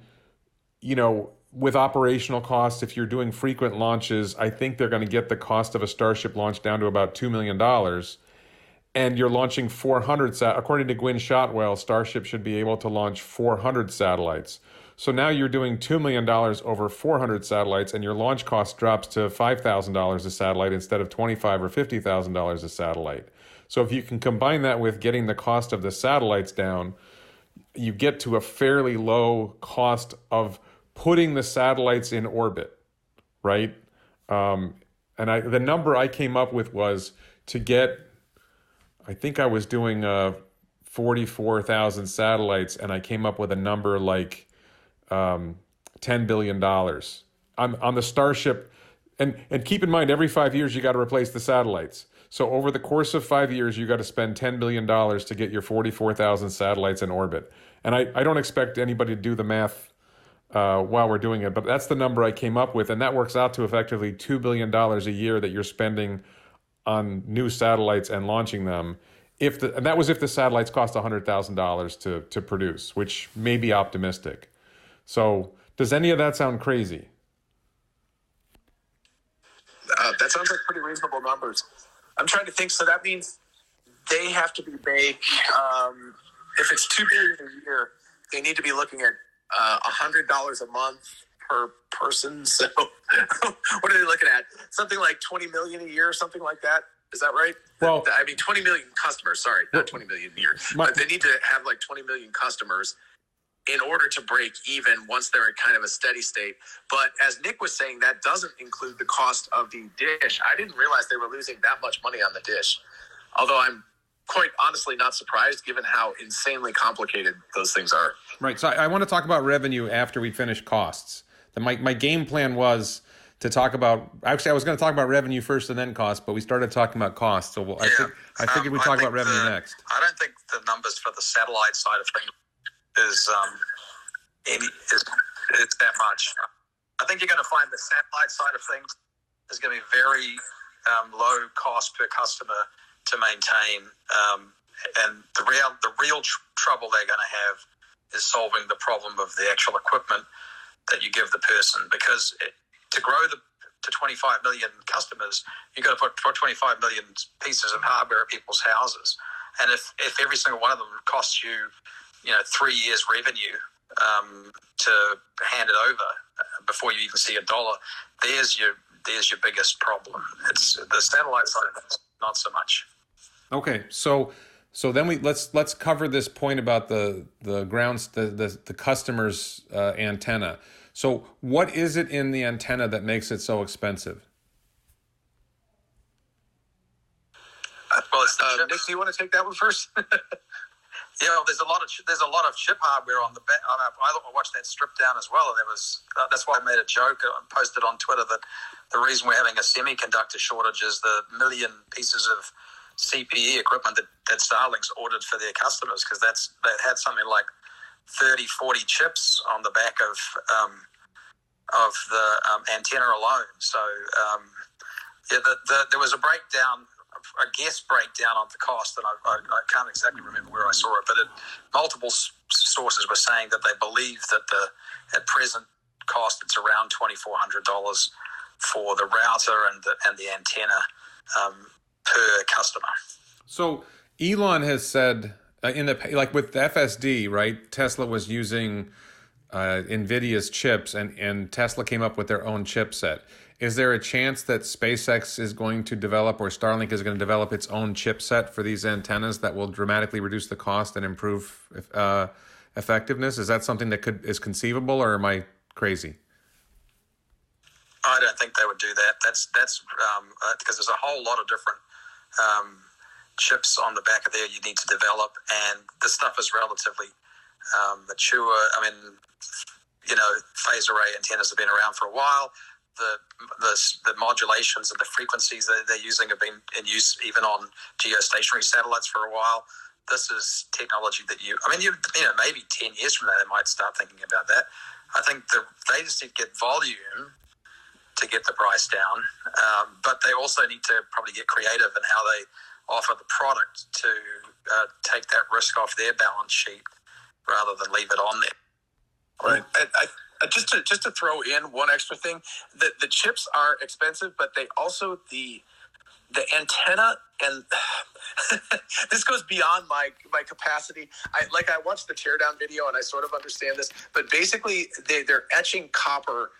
with operational costs, if you're doing frequent launches, I think they're going to get the cost of a Starship launch down to about $2 million. And you're launching 400, according to Gwynne Shotwell, Starship should be able to launch 400 satellites. So now you're doing $2 million over 400 satellites, and your launch cost drops to $5,000 a satellite instead of $25,000 or $50,000 a satellite. So if you can combine that with getting the cost of the satellites down, you get to a fairly low cost of putting the satellites in orbit, right? And the number I came up with was to get, I think I was doing 44,000 satellites, and I came up with a number like $10 billion on the Starship. And keep in mind, every 5 years, you got to replace the satellites. So over the course of 5 years, you got to spend $10 billion to get your 44,000 satellites in orbit. And I don't expect anybody to do the math while we're doing it, but that's the number I came up with. And that works out to effectively $2 billion a year that you're spending on new satellites and launching them. And that was if the satellites cost $100,000 to produce, which may be optimistic. So does any of that sound crazy? That sounds like pretty reasonable numbers. I'm trying to think. So that means they have to be big. If it's $2 billion a year, they need to be looking at $100 a month per person. So what are they looking at? Something like 20 million a year or something like that. Is that right? Well, 20 million customers. Sorry, not 20 million a year. But they need to have like 20 million customers in order to break even once they're in kind of a steady state. But as Nick was saying, that doesn't include the cost of the dish. I didn't realize they were losing that much money on the dish. Although I'm quite honestly not surprised given how insanely complicated those things are. Right. So I want to talk about revenue after we finish costs. My game plan was to talk about, actually I was going to talk about revenue first and then costs, but we started talking about costs. So I figured we'd talk about revenue next. I don't think the numbers for the satellite side of things is that much. I think you're going to find the satellite side of things is going to be very low cost per customer to maintain. And the real trouble they're going to have is solving the problem of the actual equipment that you give the person, because to grow to 25 million customers, you've got to put 25 million pieces of hardware at people's houses. And if every single one of them costs you, 3 years revenue to hand it over before you even see a dollar, there's your biggest problem. It's the satellite side of it, not so much. Okay, so then let's cover this point about the grounds, the customer's antenna. So what is it in the antenna that makes it so expensive? Well, it's the Nick, do you want to take that one first? Yeah, there's a lot of chip hardware on the back. I watched that strip down as well, and that's why I made a joke and posted on Twitter that the reason we're having a semiconductor shortage is the million pieces of CPE equipment that Starlink's ordered for their customers, because that had something like 30, 40 chips on the back of the antenna alone. So there was a breakdown, a guess breakdown on the cost, and I can't exactly remember where I saw it, but multiple sources were saying that they believe that at present cost it's around $2,400 for the router and the antenna per customer. So Elon has said like with FSD, right? Tesla was using NVIDIA's chips, and Tesla came up with their own chipset. Is there a chance that SpaceX is going to develop, or Starlink is going to develop its own chipset for these antennas that will dramatically reduce the cost and improve effectiveness? Is that something that is conceivable, or am I crazy? I don't think they would do that. That's because there's a whole lot of different chips on the back of there you need to develop, and the stuff is relatively mature. I mean, phased array antennas have been around for a while. The modulations and the frequencies that they're using have been in use even on geostationary satellites for a while. This is technology that maybe 10 years from now they might start thinking about that. I think they just need to get volume to get the price down, but they also need to probably get creative in how they offer the product to take that risk off their balance sheet rather than leave it on there. Right. Just to throw in one extra thing, the chips are expensive, but they also the antenna, and this goes beyond my capacity. I watched the teardown video and I sort of understand this, but basically they're etching copper,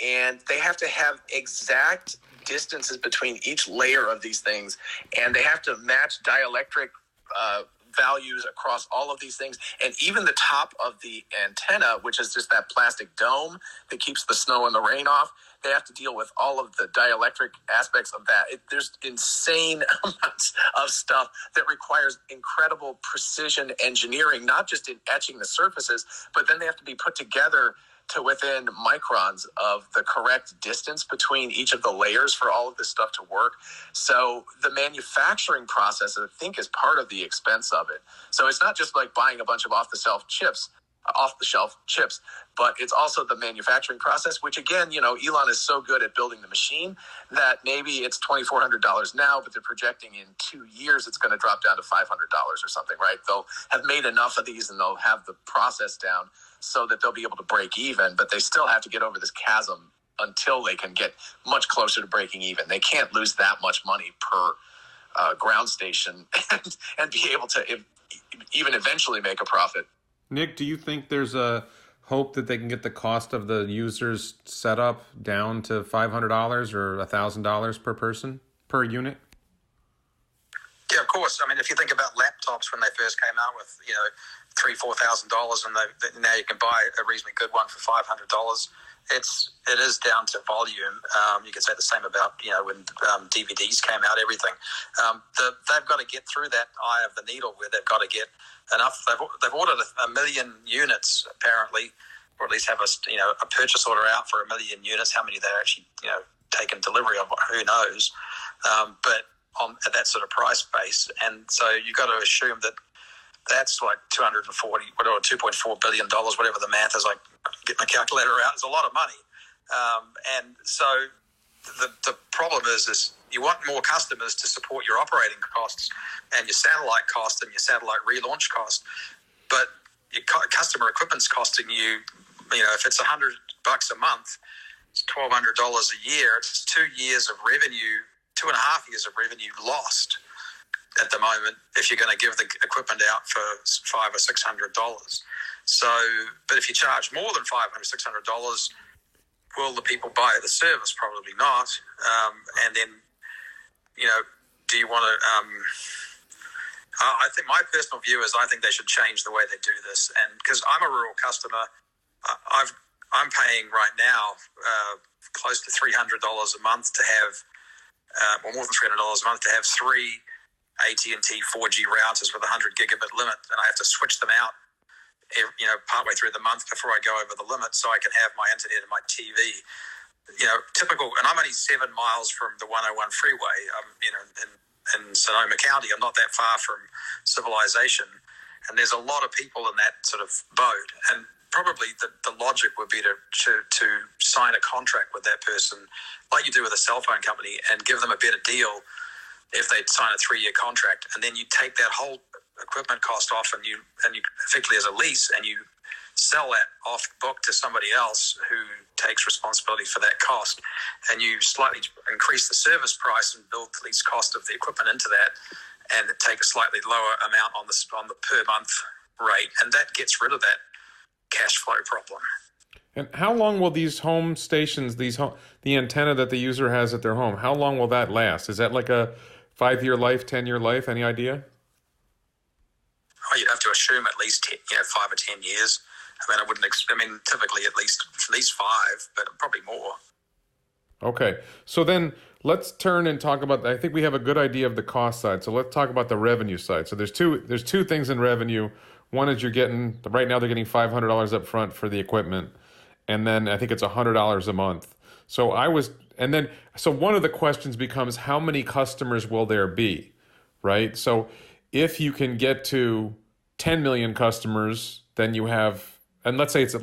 and they have to have exact distances between each layer of these things, and they have to match dielectric values across all of these things. And even the top of the antenna, which is just that plastic dome that keeps the snow and the rain off, they have to deal with all of the dielectric aspects of that. There's insane amounts of stuff that requires incredible precision engineering, not just in etching the surfaces, but then they have to be put together to within microns of the correct distance between each of the layers for all of this stuff to work. So the manufacturing process, I think, is part of the expense of it. So it's not just like buying a bunch of off-the-shelf chips, but it's also the manufacturing process, which again, Elon is so good at building the machine that maybe it's $2,400 now, but they're projecting in 2 years it's going to drop down to $500 or something, right? They'll have made enough of these and they'll have the process down so that they'll be able to break even, but they still have to get over this chasm until they can get much closer to breaking even. They can't lose that much money per ground station and be able to even eventually make a profit. Nick, do you think there's a hope that they can get the cost of the user's setup down to $500 or $1,000 per person, per unit? Yeah, of course. I mean, if you think about laptops when they first came out with, $3,000-$4,000, and now you can buy a reasonably good one for $500. It is down to volume. You could say the same about when DVDs came out. Everything they've got to get through that eye of the needle where they've got to get enough. They've ordered 1 million units apparently, or at least have a purchase order out for 1 million units. How many they're actually taken delivery of, who knows? But at that sort of price base, and so you got to assume that that's like $2.4 billion, whatever the math is. Like, get my calculator out. It's a lot of money, and so the problem is you want more customers to support your operating costs and your satellite cost and your satellite relaunch cost. But your customer equipment's costing you, if it's $100 a month, it's $1,200 a year. It's 2 years of revenue, 2.5 years of revenue lost at the moment if you're going to give the equipment out for $500 or $600. So, but if you charge more than $500, $600, will the people buy the service? Probably not. And then, do you want to? I think my personal view is I think they should change the way they do this. And because I'm a rural customer, I'm paying right now close to $300 a month to have, or more than $300 a month to have 3 AT&T 4G routers with a 100 gigabit limit, and I have to switch them out, partway through the month before I go over the limit, so I can have my internet and my TV. Typical, and I'm only 7 miles from the 101 freeway. In Sonoma County, I'm not that far from civilization, and there's a lot of people in that sort of boat. And probably the logic would be to sign a contract with that person, like you do with a cell phone company, and give them a better deal if they sign a 3-year contract, and then you take that whole equipment cost off, and you effectively as a lease, and you sell that off book to somebody else who takes responsibility for that cost, and you slightly increase the service price and build the least cost of the equipment into that, and take a slightly lower amount on the per month rate, and that gets rid of that cash flow problem. And how long will these home stations, the antenna that the user has at their home, how long will that last? Is that like a 5-year life, 10-year life? Any idea? Oh, you'd have to assume at least 5 or 10 years. Typically at least 5, but probably more. Okay, so then let's turn and talk about. I think we have a good idea of the cost side. So let's talk about the revenue side. So there's two things in revenue. One is right now they're getting $500 up front for the equipment, and then I think it's $100 a month. So one of the questions becomes, how many customers will there be, right? So if you can get to 10 million customers, then you have. And let's say it's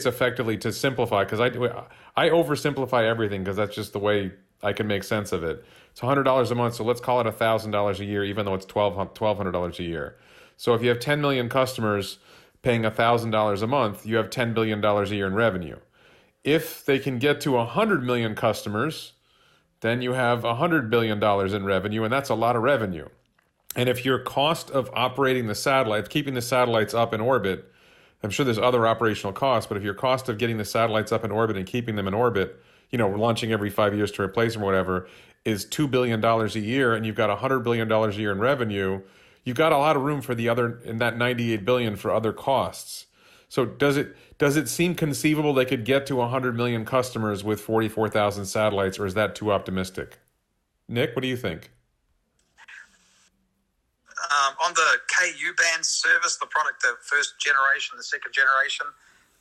effectively, to simplify, because I oversimplify everything because that's just the way I can make sense of it. It's $100 a month, so let's call it $1,000 a year, even though it's $1,200 a year. So if you have 10 million customers paying $1,000 a month, you have $10 billion a year in revenue. If they can get to 100 million customers, then you have $100 billion in revenue, and that's a lot of revenue. And if your cost of operating the satellite, keeping the satellites up in orbit, I'm sure there's other operational costs, but if your cost of getting the satellites up in orbit and keeping them in orbit, launching every 5 years to replace them or whatever, is $2 billion a year, and you've got $100 billion a year in revenue, you've got a lot of room for in that $98 billion for other costs. So does it seem conceivable they could get to 100 million customers with 44,000 satellites, or is that too optimistic? Nick, what do you think? On the KU band service, the product, the first generation, the second generation,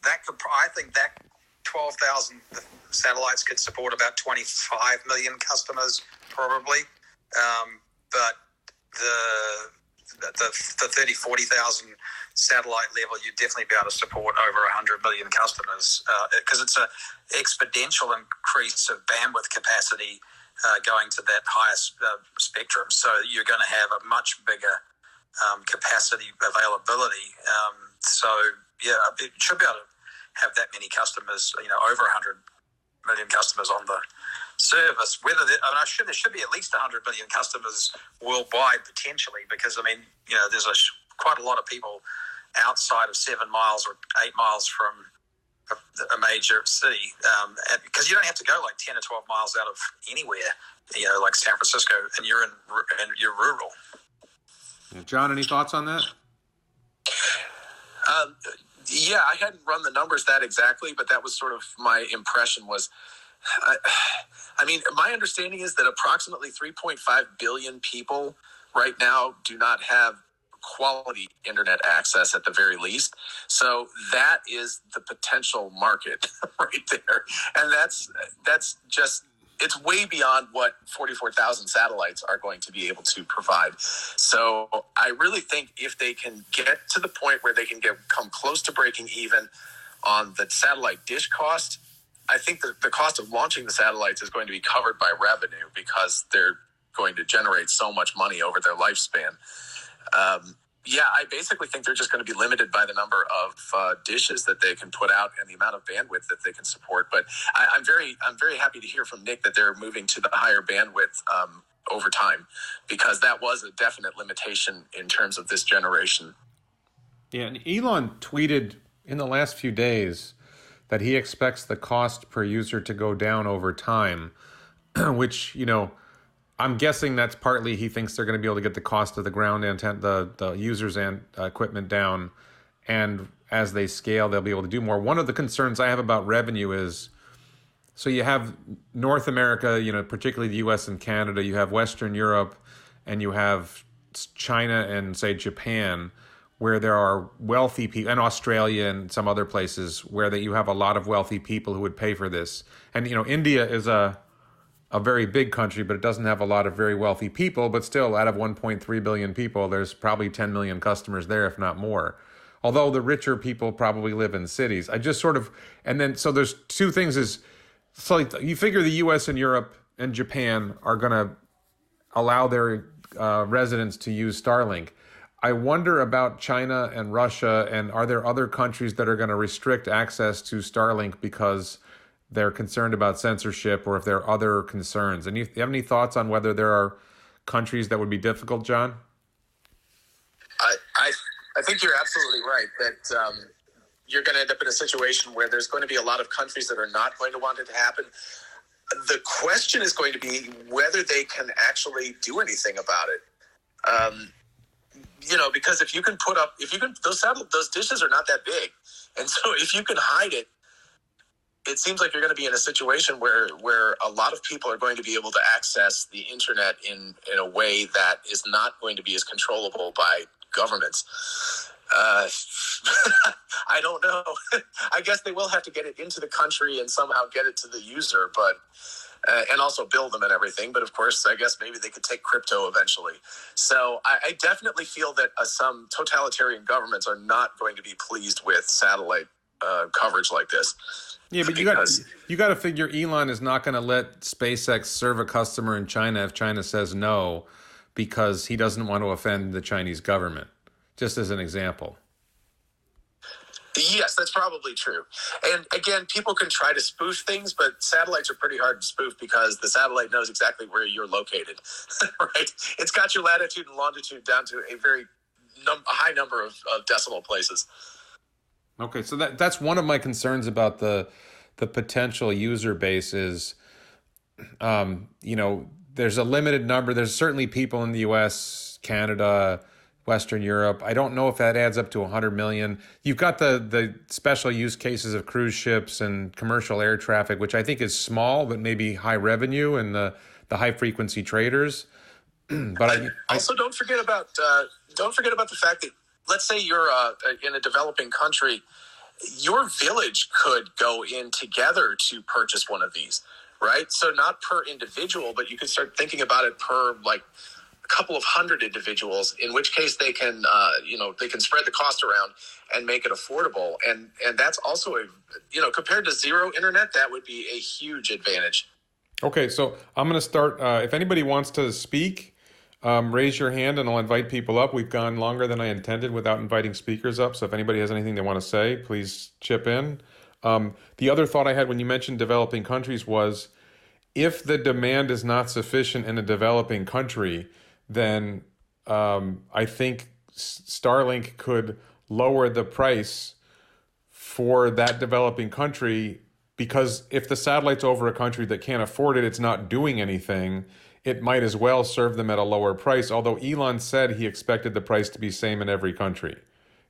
I think that 12,000 satellites could support about 25 million customers, probably. But the 30, 40,000 satellite level, you'd definitely be able to support over 100 million customers, because it's an exponential increase of bandwidth capacity going to that highest spectrum. So you're going to have a much bigger capacity availability. It should be able to have that many customers, over 100 million customers on the service. There should be at least 100 million customers worldwide potentially, because there's quite a lot of people outside of 7 miles or 8 miles from a major city, because you don't have to go like 10 or 12 miles out of anywhere, like San Francisco, and you're rural. John, any thoughts on that? Yeah, I hadn't run the numbers that exactly, but that was sort of my impression was, my understanding is that approximately 3.5 billion people right now do not have quality internet access at the very least. So that is the potential market right there. And that's just, it's way beyond what 44,000 satellites are going to be able to provide. So I really think if they can get to the point where they can come close to breaking even on the satellite dish cost, I think that the cost of launching the satellites is going to be covered by revenue because they're going to generate so much money over their lifespan. I basically think they're just going to be limited by the number of dishes that they can put out and the amount of bandwidth that they can support. But I'm very happy to hear from Nick that they're moving to the higher bandwidth over time, because that was a definite limitation in terms of this generation. Yeah, and Elon tweeted in the last few days that he expects the cost per user to go down over time, which, I'm guessing that's partly he thinks they're going to be able to get the cost of the ground antenna, the users and equipment down, and as they scale, they'll be able to do more. One of the concerns I have about revenue is, so you have North America, particularly the U.S. and Canada, you have Western Europe, and you have China and, say, Japan, where there are wealthy people, and Australia and some other places where you have a lot of wealthy people who would pay for this. And, India is a very big country, but it doesn't have a lot of very wealthy people. But still, out of 1.3 billion people, there's probably 10 million customers there, if not more. Although the richer people probably live in cities. So there's two things so like you figure the US and Europe and Japan are going to allow their residents to use Starlink. I wonder about China and Russia, and are there other countries that are going to restrict access to Starlink because they're concerned about censorship, or if there are other concerns? And you have any thoughts on whether there are countries that would be difficult, John? I think you're absolutely right that you're going to end up in a situation where there's going to be a lot of countries that are not going to want it to happen. The question is going to be whether they can actually do anything about it. Because those dishes are not that big. And so if you can hide it, it seems like you're going to be in a situation where a lot of people are going to be able to access the internet in a way that is not going to be as controllable by governments. I don't know. I guess they will have to get it into the country and somehow get it to the user, but and also build them and everything. But of course, I guess maybe they could take crypto eventually. So I definitely feel that some totalitarian governments are not going to be pleased with satellite coverage like this. Yeah, but you got to figure Elon is not going to let SpaceX serve a customer in China if China says no, because he doesn't want to offend the Chinese government, just as an example. Yes, that's probably true. And again, people can try to spoof things, but satellites are pretty hard to spoof because the satellite knows exactly where you're located, right? It's got your latitude and longitude down to a very high number of decimal places. Okay, so that's one of my concerns about the potential user base is, there's a limited number. There's certainly people in the U.S., Canada, Western Europe. I don't know if that adds up to 100 million. You've got the special use cases of cruise ships and commercial air traffic, which I think is small, but maybe high revenue, and the high frequency traders. But also don't forget about the fact that, let's say you're in a developing country, your village could go in together to purchase one of these, right? So not per individual, but you could start thinking about it per like a couple of hundred individuals, in which case they can spread the cost around and make it affordable. And that's also compared to zero internet, that would be a huge advantage. Okay, so I'm going to start. If anybody wants to speak, raise your hand and I'll invite people up. We've gone longer than I intended without inviting speakers up. So if anybody has anything they want to say, please chip in. The other thought I had when you mentioned developing countries was, if the demand is not sufficient in a developing country, then I think Starlink could lower the price for that developing country, because if the satellite's over a country that can't afford it, it's not doing anything. It might as well serve them at a lower price, although Elon said he expected the price to be same in every country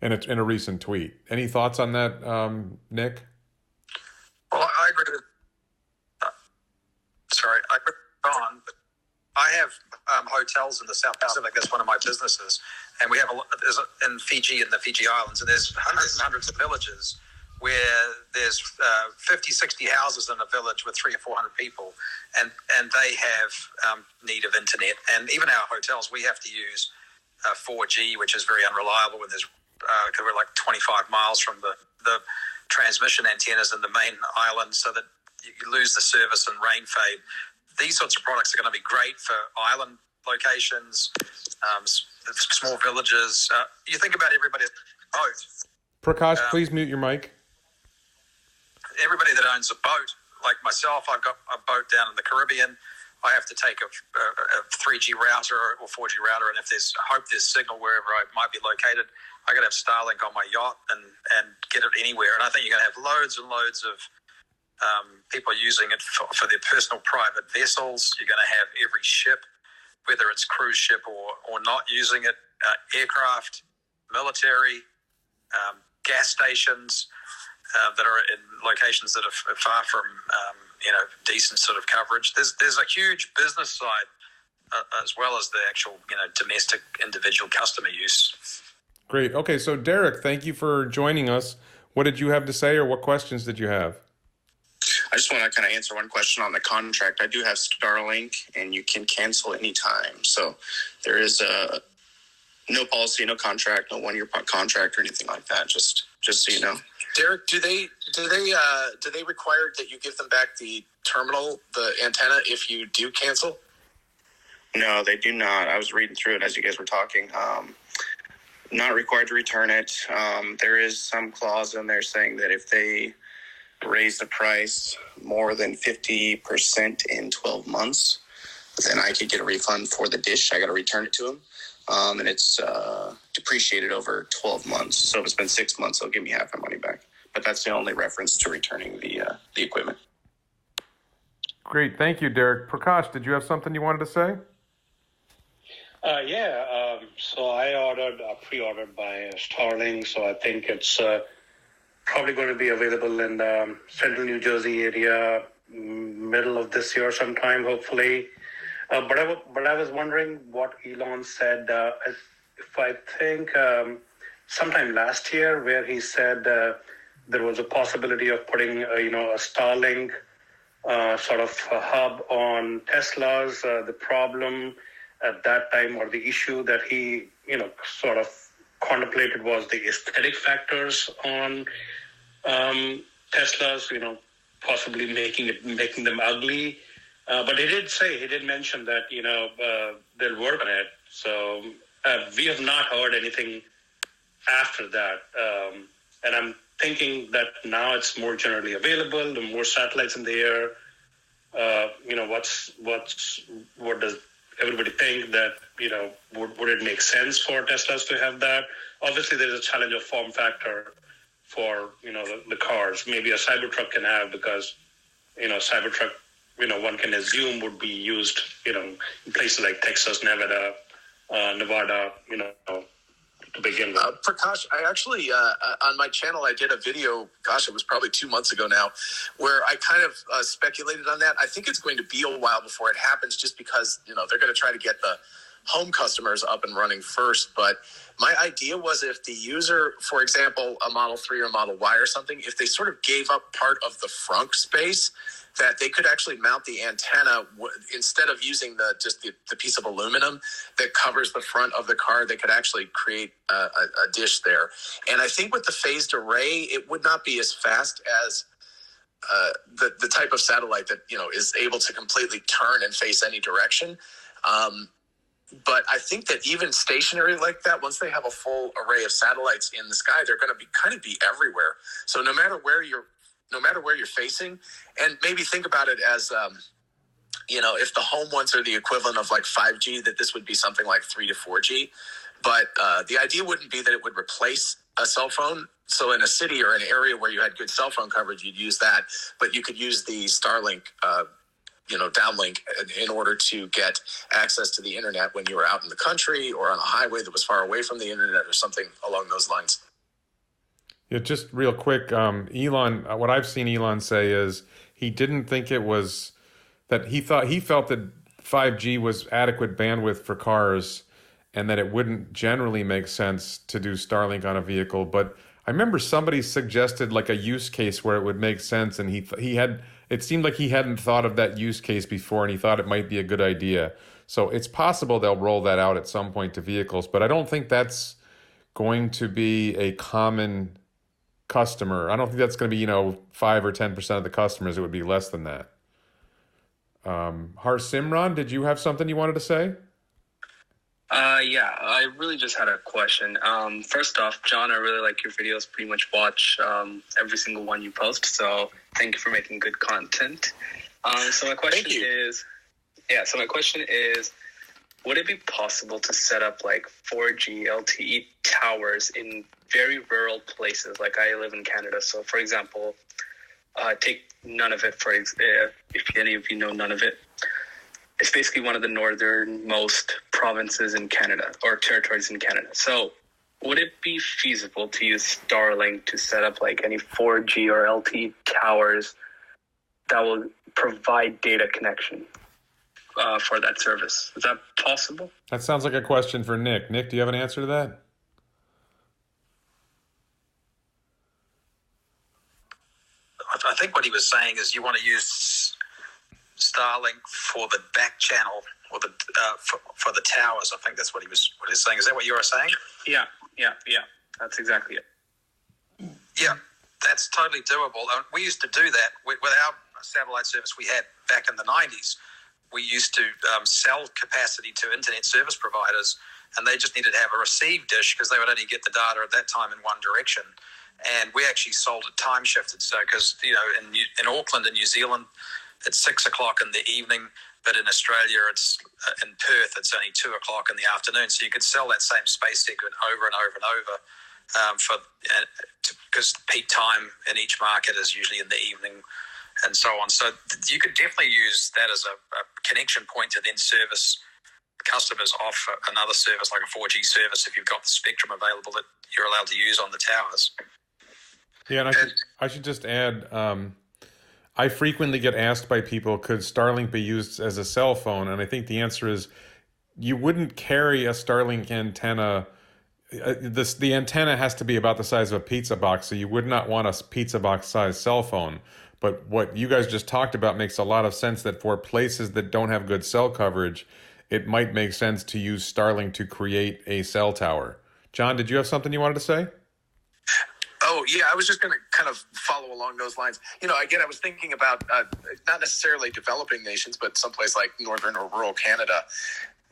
in a recent tweet. Any thoughts on that, Nick? Well, I agree with John. I have hotels in the South Pacific. That's one of my businesses. And we have in Fiji and the Fiji Islands, and there's hundreds and hundreds of villages where there's 50, 60 houses in a village with 300 or 400 people, and they have need of internet. And even our hotels, we have to use 4G, which is very unreliable when there's because we're like 25 miles from the transmission antennas in the main island, so that you lose the service and rain fade. These sorts of products are going to be great for island locations, small villages. You think about everybody. Prakash, please mute your mic. Everybody that owns a boat, like myself, I've got a boat down in the Caribbean. I have to take a 3G router or 4G router, and if there's signal wherever I might be located, I got to have Starlink on my yacht and get it anywhere. And I think you're going to have loads and loads of people using it for their personal private vessels. You're going to have every ship, whether it's cruise ship or not, using it, aircraft, military, gas stations that are in locations that are far from decent sort of coverage. There's a huge business side as well as the actual domestic individual customer use. Great. Okay, so Derek, thank you for joining us. What did you have to say, or what questions did you have? I just want to kind of answer one question on the contract. I do have Starlink, and you can cancel anytime. So there is no policy, no contract, no 1-year contract or anything like that. Just so you know. Derek, do they require that you give them back the terminal, the antenna, if you do cancel? No, they do not. I was reading through it as you guys were talking. Not required to return it. There is some clause in there saying that if they raise the price more than 50% in 12 months, then I could get a refund for the dish. I got to return it to them. And it's depreciated over 12 months. So if it's been 6 months, they'll give me half my money back. But that's the only reference to returning the equipment. Great. Thank you, Derek. Prakash, did you have something you wanted to say? So I pre-ordered by Starlink. So I think it's probably going to be available in the central New Jersey area, middle of this year sometime, hopefully. But I was wondering what Elon said, if I think sometime last year, where he said there was a possibility of putting a Starlink sort of a hub on Teslas. The problem at that time, or the issue that he sort of contemplated, was the aesthetic factors on Teslas. Possibly making them ugly. But he did mention that, they'll work on it. So we have not heard anything after that. And I'm thinking that now it's more generally available, the more satellites in the air. What does everybody think that, would it make sense for Teslas to have that? Obviously, there's a challenge of form factor for, the cars. Maybe a Cybertruck can have, because, Cybertruck, one can assume would be used, in places like Texas, Nevada, to begin with. Prakash, I actually, on my channel, I did a video, it was probably 2 months ago now, where I kind of speculated on that. I think it's going to be a while before it happens, just because, they're going to try to get the home customers up and running first. But my idea was, if the user, for example, a Model 3 or Model Y or something, if they sort of gave up part of the front space, that they could actually mount the antenna instead of using the piece of aluminum that covers the front of the car. They could actually create a dish there. And I think with the phased array, it would not be as fast as the type of satellite that is able to completely turn and face any direction. But I think that even stationary like that, once they have a full array of satellites in the sky, they're going to be everywhere. So no matter where you're facing, and maybe think about it as, if the home ones are the equivalent of like 5G, that this would be something like 3 to 4G. But the idea wouldn't be that it would replace a cell phone. So in a city or an area where you had good cell phone coverage, you'd use that. But you could use the Starlink, downlink in order to get access to the internet when you were out in the country or on a highway that was far away from the internet or something along those lines. Yeah, just real quick, Elon, what I've seen Elon say is he didn't think it was that he felt that 5G was adequate bandwidth for cars and that it wouldn't generally make sense to do Starlink on a vehicle. But I remember somebody suggested like a use case where it would make sense, and it seemed like he hadn't thought of that use case before, and he thought it might be a good idea. So it's possible they'll roll that out at some point to vehicles, but I don't think that's going to be a common customer. I don't think that's going to be, 5 or 10% of the customers. It would be less than that. Simran, did you have something you wanted to say? Yeah, I really just had a question. First off, John, I really like your videos. Pretty much watch every single one you post. So thank you for making good content. So my question is, would it be possible to set up like 4G LTE towers in very rural places? Like I live in Canada, so for example, take Nunavut if any of you know Nunavut. It's basically one of the northernmost provinces in Canada, or territories in Canada. So would it be feasible to use Starlink to set up like any 4G or LTE towers that will provide data connection for that service? Is that possible? That sounds like a question for Nick. Nick, do you have an answer to that? I think what he was saying is you want to use Starlink for the back channel or the for the towers. I think that's what he's saying. Is that what you were saying? Yeah. That's exactly it. Yeah, that's totally doable. We used to do that with our satellite service we had back in the 90s. We used to sell capacity to internet service providers, and they just needed to have a receive dish because they would only get the data at that time in one direction. And we actually sold it time shifted. So, because in Auckland and New Zealand, it's 6 o'clock in the evening, but in Australia, it's in Perth, it's only 2 o'clock in the afternoon. So you could sell that same space segment over and over and over because peak time in each market is usually in the evening and so on. So you could definitely use that as a connection point to then service customers off another service like a 4G service if you've got the spectrum available that you're allowed to use on the towers. Yeah, and I should just add, I frequently get asked by people, could Starlink be used as a cell phone? And I think the answer is you wouldn't carry a Starlink antenna. The antenna has to be about the size of a pizza box, so you would not want a pizza box size cell phone. But what you guys just talked about makes a lot of sense, that for places that don't have good cell coverage, it might make sense to use Starlink to create a cell tower. John, did you have something you wanted to say? Oh, yeah, I was just going to kind of follow along those lines. Again, I was thinking about not necessarily developing nations, but someplace like northern or rural Canada,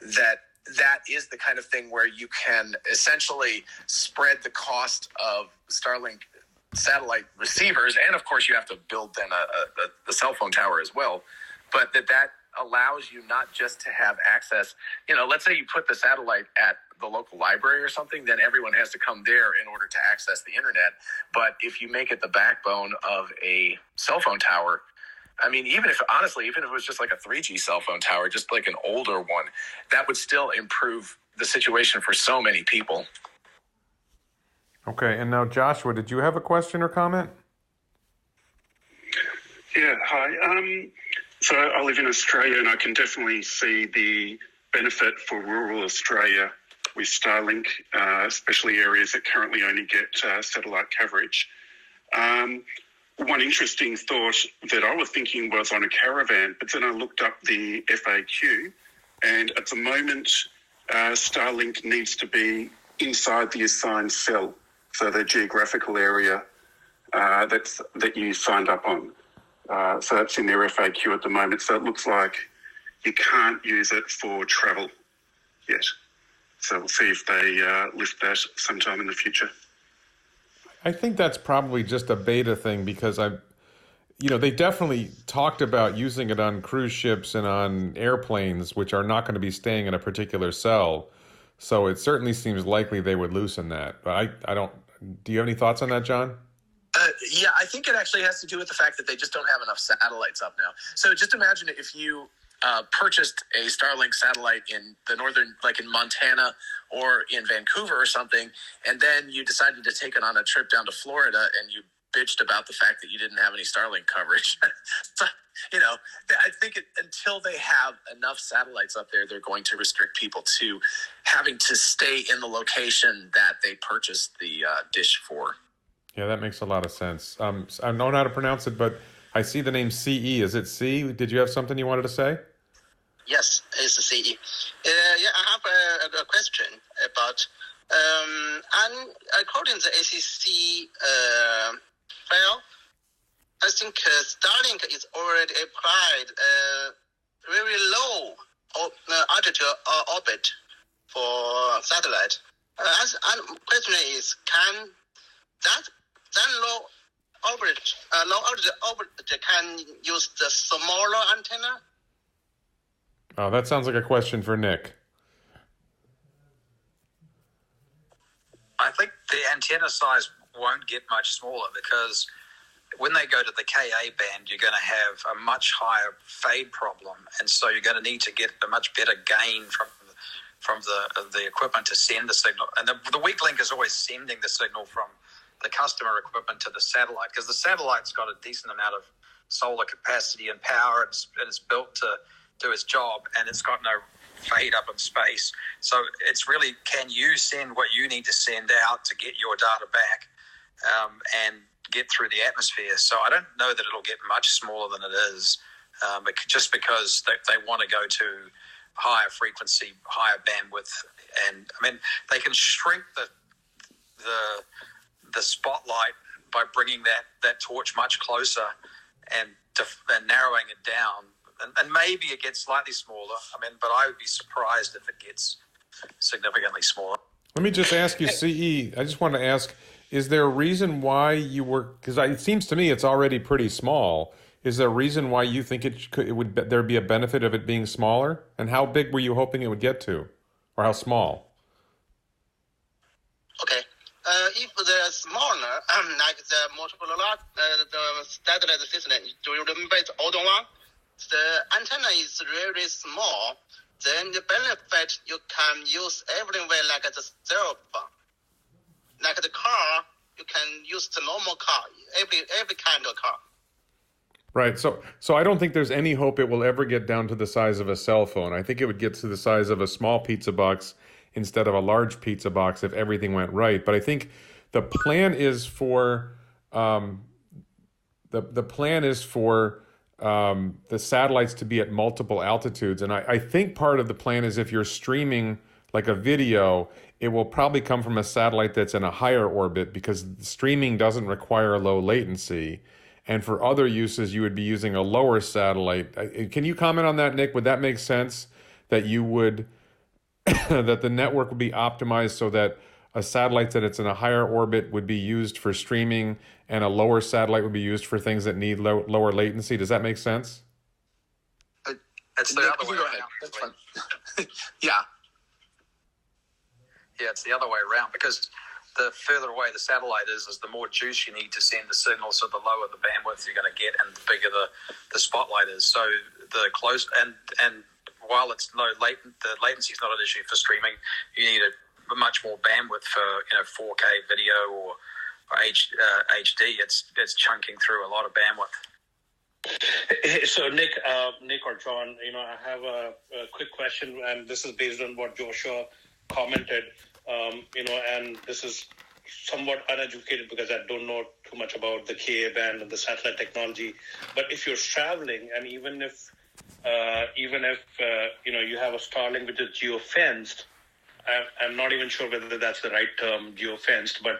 that is the kind of thing where you can essentially spread the cost of Starlink satellite receivers. And, of course, you have to build then the cell phone tower as well. But that allows you not just to have access. Let's say you put the satellite at the local library or something, then everyone has to come there in order to access the internet. But if you make it the backbone of a cell phone tower, I mean, even if it was just like a 3G cell phone tower, just like an older one, that would still improve the situation for so many people. Okay, and now Joshua, did you have a question or comment? Yeah, hi. So I live in Australia, and I can definitely see the benefit for rural Australia with Starlink, especially areas that currently only get satellite coverage. One interesting thought that I was thinking was on a caravan, but then I looked up the FAQ, and at the moment, Starlink needs to be inside the assigned cell, so the geographical area that you signed up on. So that's in their FAQ at the moment. So it looks like you can't use it for travel yet. So we'll see if they lift that sometime in the future. I think that's probably just a beta thing because they definitely talked about using it on cruise ships and on airplanes, which are not going to be staying in a particular cell. So it certainly seems likely they would loosen that. But I don't. Do you have any thoughts on that, John? Yeah, I think it actually has to do with the fact that they just don't have enough satellites up now. So just imagine if you purchased a Starlink satellite in the northern, like in Montana or in Vancouver or something, and then you decided to take it on a trip down to Florida and you bitched about the fact that you didn't have any Starlink coverage. So, I think until they have enough satellites up there, they're going to restrict people to having to stay in the location that they purchased the dish for. Yeah, that makes a lot of sense. I don't know how to pronounce it, but I see the name CE. Is it C? Did you have something you wanted to say? Yes, it's CE. I have a question about And according to the ACC file, I think Starlink is already applied very low altitude orbit for satellite. And question is, can that low altitude orbit can use the smaller antenna? Oh, that sounds like a question for Nick. I think the antenna size won't get much smaller because when they go to the Ka band, you're going to have a much higher fade problem, and so you're going to need to get a much better gain from the equipment to send the signal. And the weak link is always sending the signal from the customer equipment to the satellite, because the satellite's got a decent amount of solar capacity and power, and it's built to do its job, and it's got no fade up in space. So it's really, can you send what you need to send out to get your data back and get through the atmosphere? So I don't know that it'll get much smaller than it is, just because they want to go to higher frequency, higher bandwidth, and I mean they can shrink the spotlight by bringing that torch much closer and narrowing it down, and maybe it gets slightly smaller. I mean, but I would be surprised if it gets significantly smaller. Let me just ask you, CE. I just want to ask: is there a reason why you were? Because it seems to me it's already pretty small. Is there a reason why you think there'd be a benefit of it being smaller? And how big were you hoping it would get to, or how small? Okay. If they're smaller, like the multiple the satellite system, do you remember the old one? The antenna is really small. Then the benefit you can use everywhere, like the cell phone. Like the car, you can use the normal car, every kind of car. Right. So I don't think there's any hope it will ever get down to the size of a cell phone. I think it would get to the size of a small pizza box instead of a large pizza box if everything went right. But I think the plan is for the satellites to be at multiple altitudes. And I think part of the plan is if you're streaming like a video, it will probably come from a satellite that's in a higher orbit, because streaming doesn't require low latency. And for other uses, you would be using a lower satellite. Can you comment on that, Nick? Would that make sense that you would that the network would be optimized so that a satellite that it's in a higher orbit would be used for streaming, and a lower satellite would be used for things that need lower latency? Does that make sense? It's the other way around. That's fine. Yeah. Yeah, it's the other way around, because the further away the satellite is the more juice you need to send the signal, so the lower the bandwidth you're going to get and the bigger the spotlight is. So the close and while it's low latent, the latency is not an issue for streaming. You need a much more bandwidth for 4K video or HD. It's chunking through a lot of bandwidth. So Nick or John, I have a quick question, and this is based on what Joshua commented. And this is somewhat uneducated because I don't know too much about the Ka band and the satellite technology. But if you're traveling, and even if you have a Starlink which is geofenced, I'm not even sure whether that's the right term, geofenced. But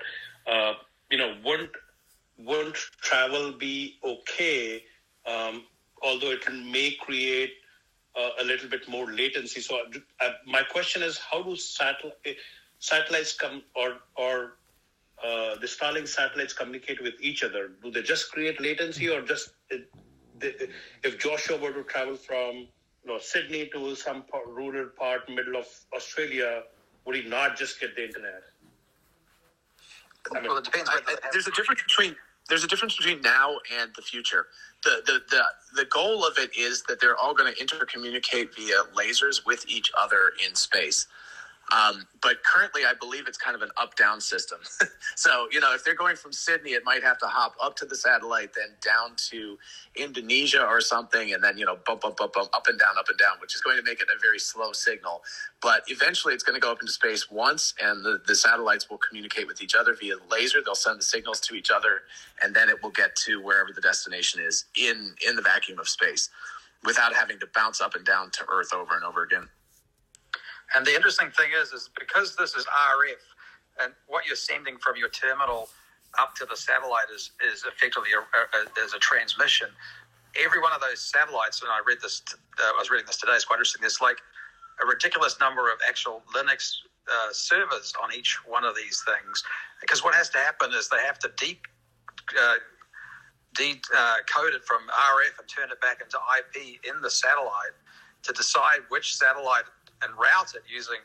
won't travel be okay? Although it may create a little bit more latency. So my question is, how do satellites come or the Starlink satellites communicate with each other? Do they just create latency, or just if Joshua were to travel from Sydney to some rural part, middle of Australia, would he not just get the internet? Well, it depends. There's a difference between now and the future. The goal of it is that they're all going to intercommunicate via lasers with each other in space. But currently, I believe it's kind of an up-down system. So, if they're going from Sydney, it might have to hop up to the satellite, then down to Indonesia or something, and then, bump, up and down, which is going to make it a very slow signal. But eventually, it's going to go up into space once, and the satellites will communicate with each other via laser. They'll send the signals to each other, and then it will get to wherever the destination is in the vacuum of space, without having to bounce up and down to Earth over and over again. And the interesting thing is because this is RF, and what you're sending from your terminal up to the satellite is effectively a transmission. Every one of those satellites, and I read this, I was reading this today, it's quite interesting, there's like a ridiculous number of actual Linux servers on each one of these things, because what has to happen is they have to decode it from RF and turn it back into IP in the satellite to decide which satellite and route it using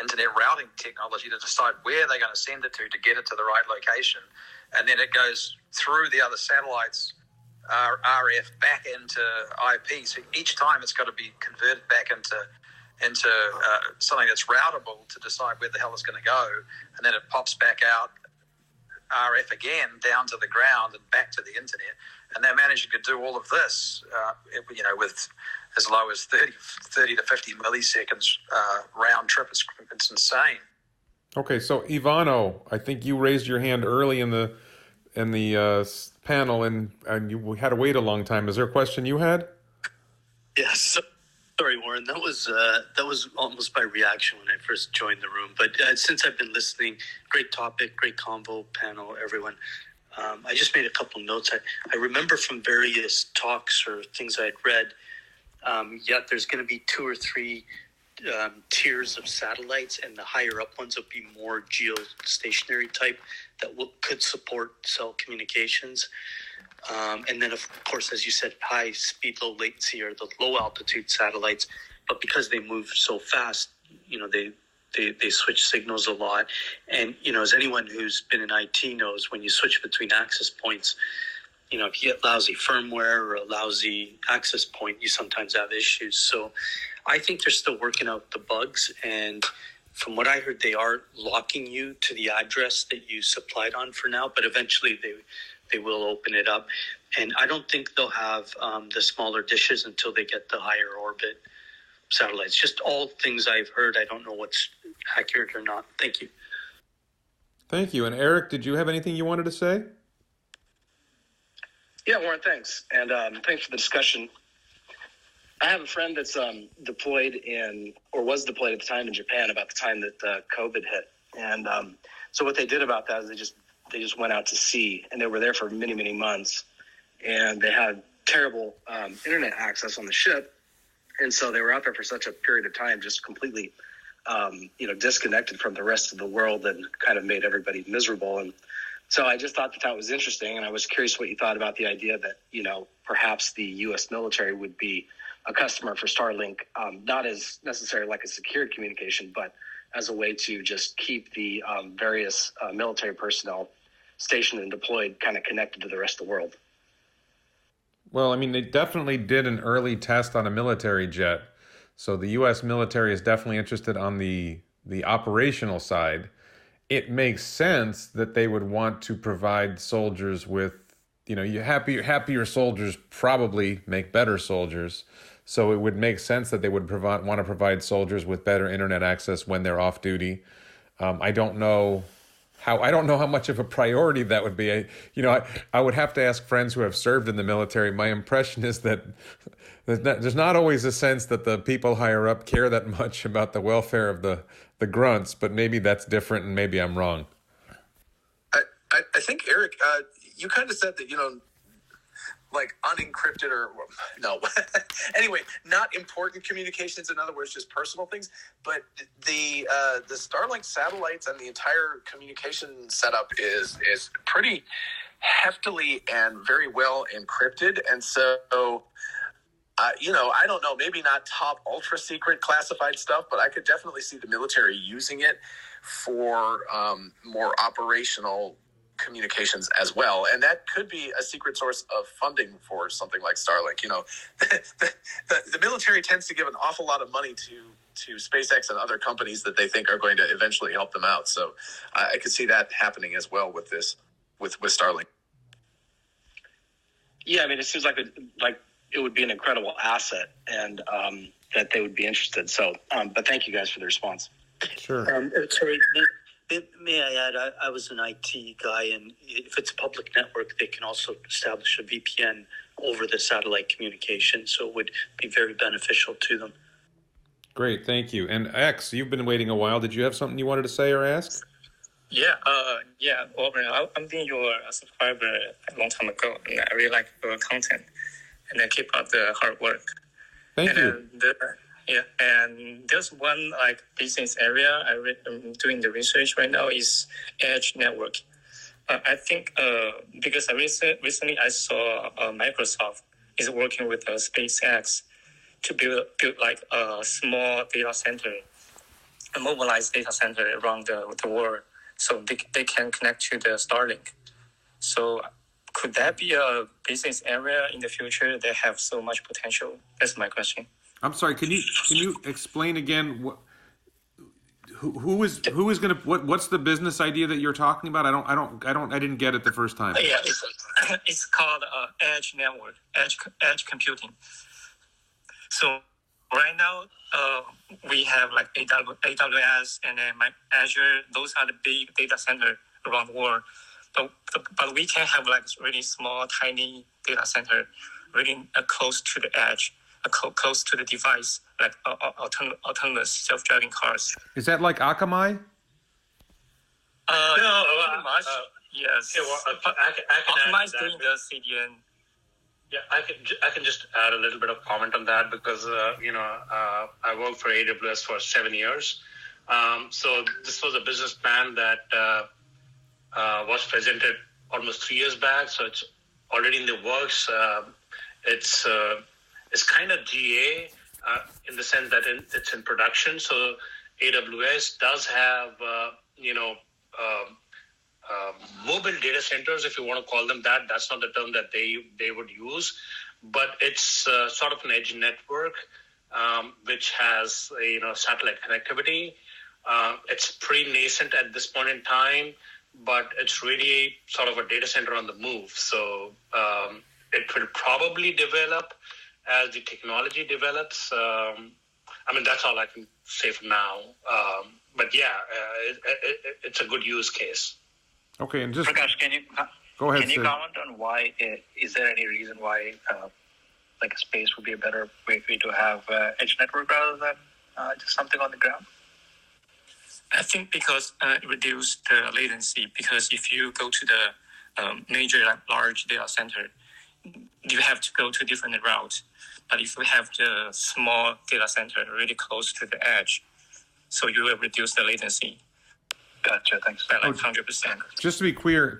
internet routing technology to decide where they're going to send it to get it to the right location. And then it goes through the other satellites, RF back into IP. So each time it's got to be converted back into something that's routable to decide where the hell it's going to go. And then it pops back out RF again down to the ground and back to the internet. And they're managing to do all of this, with as low as 30 to 50 milliseconds round trip. It's insane. Okay, so Ivano, I think you raised your hand early in the panel, and you had to wait a long time. Is there a question you had? Yes. Sorry, Warren. That was almost by reaction when I first joined the room. But since I've been listening, great topic, great convo, panel, everyone. I just made a couple notes. I remember from various talks or things I'd read, there's going to be 2 or 3 tiers of satellites, and the higher up ones will be more geostationary type that could support cell communications. And then, of course, as you said, high speed, low latency are the low altitude satellites. But because they move so fast, they switch signals a lot. And, as anyone who's been in IT knows, when you switch between access points, if you get lousy firmware or a lousy access point, you sometimes have issues. So I think they're still working out the bugs. And from what I heard, they are locking you to the address that you supplied on for now, but eventually they will open it up. And I don't think they'll have the smaller dishes until they get the higher orbit satellites. Just all things I've heard. I don't know what's accurate or not. Thank you. Thank you. And Eric, did you have anything you wanted to say? Yeah, Warren, thanks. And thanks for the discussion. I have a friend that's deployed was deployed at the time in Japan about the time that COVID hit. And so what they did about that is they just went out to sea, and they were there for many, many months. And they had terrible internet access on the ship. And so they were out there for such a period of time, just completely, disconnected from the rest of the world, and kind of made everybody miserable. And so I just thought that was interesting. And I was curious what you thought about the idea that, perhaps the U.S. military would be a customer for Starlink, not as necessarily like a secured communication, but as a way to just keep the various military personnel stationed and deployed kind of connected to the rest of the world. Well, I mean, they definitely did an early test on a military jet. So the U.S. military is definitely interested on the operational side. It makes sense that they would want to provide soldiers with, happier soldiers probably make better soldiers. So it would make sense that they would want to provide soldiers with better internet access when they're off duty. I don't know how much of a priority that would be. I would have to ask friends who have served in the military. My impression is that there's not always a sense that the people higher up care that much about the welfare of the grunts, but maybe that's different and maybe I'm wrong. I think, Eric, you kind of said that, like unencrypted or no. Anyway, not important communications. In other words, just personal things. But the Starlink satellites and the entire communication setup is pretty heftily and very well encrypted. And so, I don't know, maybe not top ultra secret classified stuff, but I could definitely see the military using it for more operational communications as well, and that could be a secret source of funding for something like Starlink. The military tends to give an awful lot of money to SpaceX and other companies that they think are going to eventually help them out. So I could see that happening as well with Starlink. Yeah, I mean, it seems like it would be an incredible asset, and that they would be interested. So, but thank you guys for the response. Sure. Sorry. May I add, I was an IT guy, and if it's a public network, they can also establish a VPN over the satellite communication, so it would be very beneficial to them. Great, thank you. And X, you've been waiting a while. Did you have something you wanted to say or ask? Yeah, Warren, I've been your subscriber a long time ago, and I really like your content, and I keep up the hard work. Thank you. And there's one like business area I'm doing the research right now is edge network. I think because recently I saw Microsoft is working with SpaceX to build like a small data center, a mobilized data center around the world, so they can connect to the Starlink. So could that be a business area in the future that have so much potential? That's my question. I'm sorry. Can you explain again who is going to what's the business idea that you're talking about? I didn't get it the first time. Yeah, it's called edge network, edge computing. So right now we have like AWS and then Azure. Those are the big data center around the world. But we can have like really small, tiny data center, really close to the edge, close to the device, like autonomous self-driving cars. Is that like Akamai? No, pretty much. Yes. Yeah, well, I can Akamai add is that. doing the CDN. Yeah, I can just add a little bit of comment on that because I worked for AWS for 7 years. So this was a business plan that was presented almost 3 years back. So it's already in the works. It's kind of GA in the sense that it's in production. So AWS does have mobile data centers, if you want to call them that. That's not the term that they would use, but it's sort of an edge network which has satellite connectivity. It's pretty nascent at this point in time, but it's really sort of a data center on the move. So it will probably develop as the technology develops. That's all I can say for now. But yeah, it's a good use case. Okay, and just Prakash, go ahead. Can you comment on why? Is there any reason why, like a space would be a better way to have edge network rather than just something on the ground? I think because it reduces the latency. Because if you go to the major large data center, you have to go to different routes. But if we have the small data center really close to the edge, so you will reduce the latency. Gotcha. Thanks. By like 100%. Just to be clear,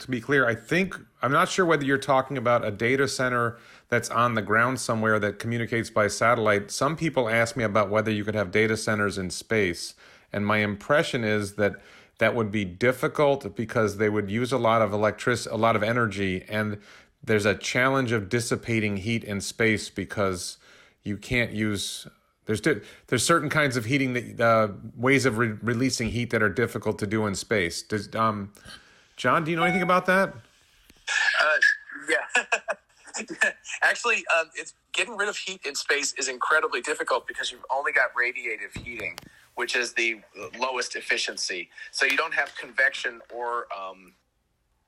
I'm not sure whether you're talking about a data center that's on the ground somewhere that communicates by satellite. Some people ask me about whether you could have data centers in space, and my impression is that would be difficult because they would use a lot of a lot of energy, and there's a challenge of dissipating heat in space because you can't use. There's certain kinds of heating that ways of releasing heat that are difficult to do in space. John, do you know anything about that? Yeah. Actually, it's getting rid of heat in space is incredibly difficult because you've only got radiative heating, which is the lowest efficiency. So you don't have convection or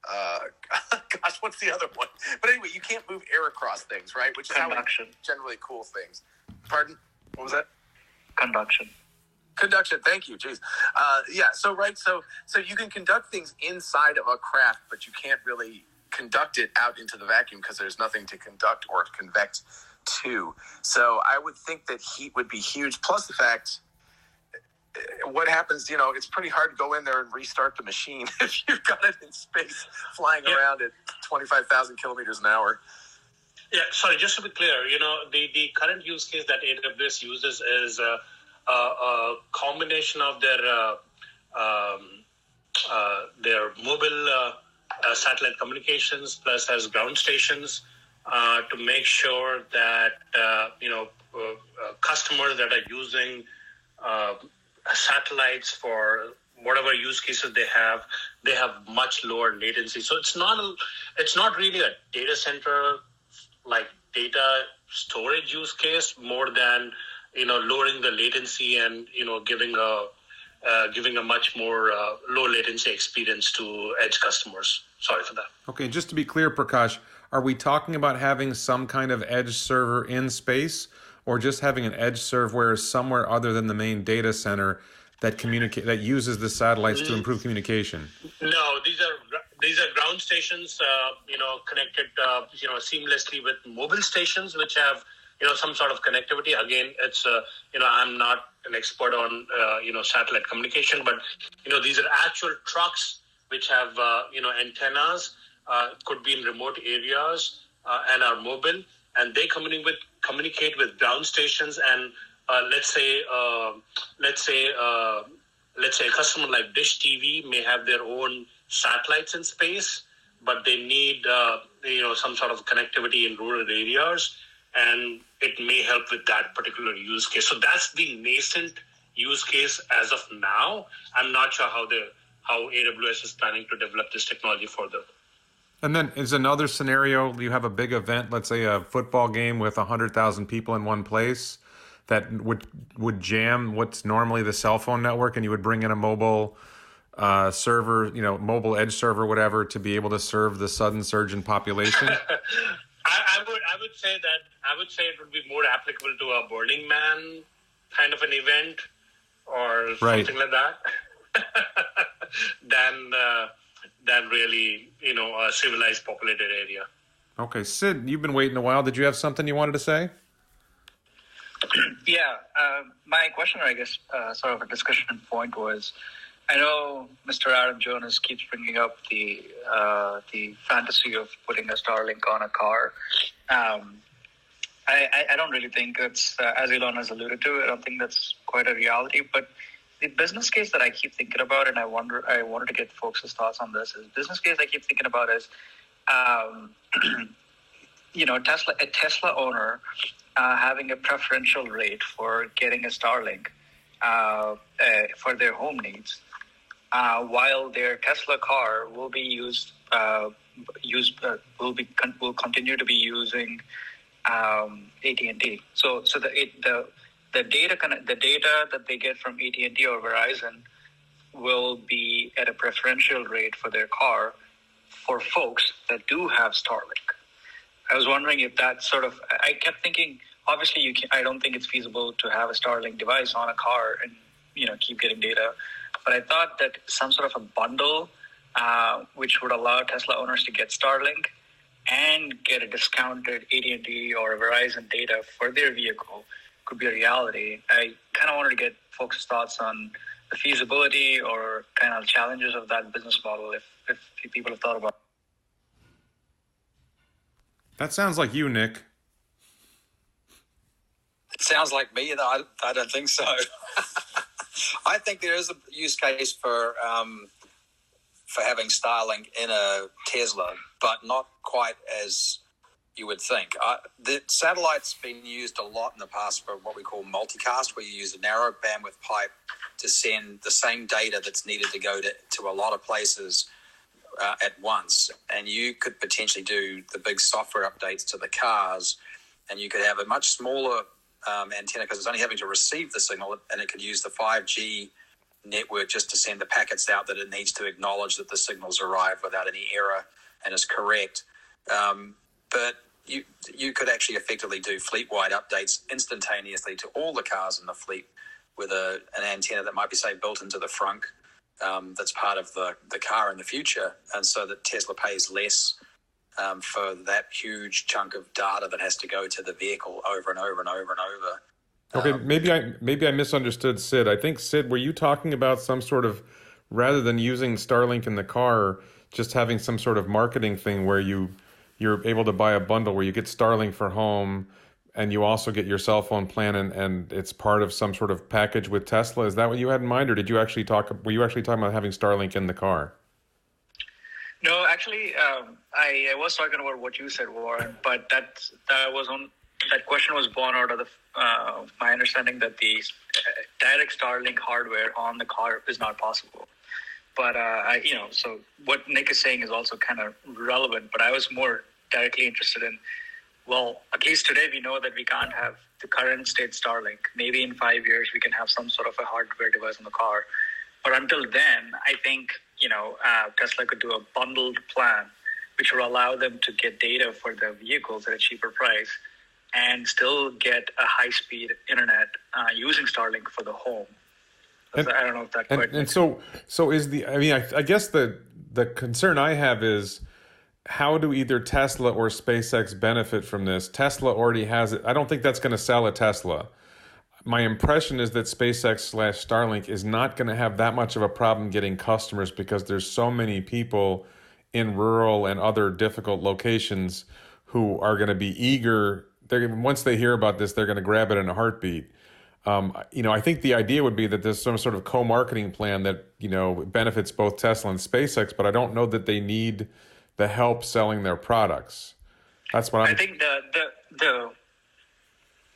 gosh, what's the other one? But anyway, you can't move air across things, right? Which is Conduction. how we generally cool things. Pardon? What was that? Conduction. Thank you. Jeez. So you can conduct things inside of a craft, but you can't really conduct it out into the vacuum because there's nothing to conduct or convect to. So I would think that heat would be huge. Plus the fact, what happens, it's pretty hard to go in there and restart the machine if you've got it in space flying around at 25,000 kilometers an hour. Yeah, sorry, just to be clear, the current use case that AWS uses is a combination of their mobile satellite communications plus has ground stations to make sure that customers that are using satellites for whatever use cases they have much lower latency. So it's not really a data center like data storage use case more than lowering the latency and giving a much more low latency experience to edge customers. Sorry for that. Okay, just to be clear, Prakash, are we talking about having some kind of edge server in space, or just having an edge server somewhere other than the main data center that uses the satellites to improve communication? No, these are ground stations, connected, seamlessly with mobile stations, which have, some sort of connectivity. Again, it's, I'm not an expert on, satellite communication, but, these are actual trucks which have, antennas, could be in remote areas, and are mobile, and they communicate with ground stations. And let's say a customer like Dish TV may have their own satellites in space, but they need some sort of connectivity in rural areas, and it may help with that particular use case. So that's the nascent use case as of now. I'm not sure how AWS is planning to develop this technology further. And then is another scenario, you have a big event, let's say a football game with 100,000 people in one place, that would jam what's normally the cell phone network, and you would bring in a mobile server, mobile edge server, whatever, to be able to serve the sudden surge in population? I would say it would be more applicable to a Burning Man kind of an event or something like that than really, a civilized populated area. Okay, Sid, you've been waiting a while. Did you have something you wanted to say? Yeah, my question, I guess, sort of a discussion point was, I know Mr. Adam Jonas keeps bringing up the fantasy of putting a Starlink on a car. I don't really think it's, as Elon has alluded to, I don't think that's quite a reality. But the business case that I keep thinking about, and I wanted to get folks' thoughts on this, is business case I keep thinking about is, a Tesla owner having a preferential rate for getting a Starlink for their home needs, while their Tesla car will be will continue to be using AT&T. So the data that they get from AT&T or Verizon will be at a preferential rate for their car for folks that do have Starlink. I was wondering if that sort of, I kept thinking, obviously I don't think it's feasible to have a Starlink device on a car and, keep getting data. But I thought that some sort of a bundle, which would allow Tesla owners to get Starlink and get a discounted AT&T or Verizon data for their vehicle, could be a reality. I kind of wanted to get folks' thoughts on the feasibility or kind of challenges of that business model, if people have thought about it. That sounds like you, Nick. It sounds like me, and I don't think so. I think there is a use case for having Starlink in a Tesla, but not quite as you would think. The satellite's been used a lot in the past for what we call multicast, where you use a narrow bandwidth pipe to send the same data that's needed to go to a lot of places at once. And you could potentially do the big software updates to the cars, and you could have a much smaller antenna because it's only having to receive the signal, and it could use the 5G network just to send the packets out that it needs to acknowledge that the signals arrive without any error and is correct. But you could actually effectively do fleet-wide updates instantaneously to all the cars in the fleet with an antenna that might be, say, built into the frunk that's part of the car in the future, and so that Tesla pays less for that huge chunk of data that has to go to the vehicle over and over and over and over. Okay, maybe I misunderstood Sid. I think, Sid, were you talking about some sort of, rather than using Starlink in the car, just having some sort of marketing thing where you're able to buy a bundle where you get Starlink for home and you also get your cell phone plan and it's part of some sort of package with Tesla? Is that what you had in mind, or were you actually talking about having Starlink in the car? No, actually, I was talking about what you said, Warren, but that question was born out of my understanding that the direct Starlink hardware on the car is not possible. But so what Nick is saying is also kind of relevant. But I was more directly interested in, well, at least today we know that we can't have the current state Starlink. Maybe in 5 years we can have some sort of a hardware device in the car. But until then, I think Tesla could do a bundled plan, which will allow them to get data for their vehicles at a cheaper price, and still get a high-speed internet using Starlink for the home. I don't know if that quite. And so is the. I mean, I guess the concern I have is, how do either Tesla or SpaceX benefit from this? Tesla already has it. I don't think that's going to sell a Tesla. My impression is that SpaceX/Starlink is not going to have that much of a problem getting customers because there's so many people in rural and other difficult locations who are going to be eager. Once they hear about this, they're going to grab it in a heartbeat. I think the idea would be that there's some sort of co-marketing plan that, benefits both Tesla and SpaceX, but I don't know that they need the help selling their products. That's what I think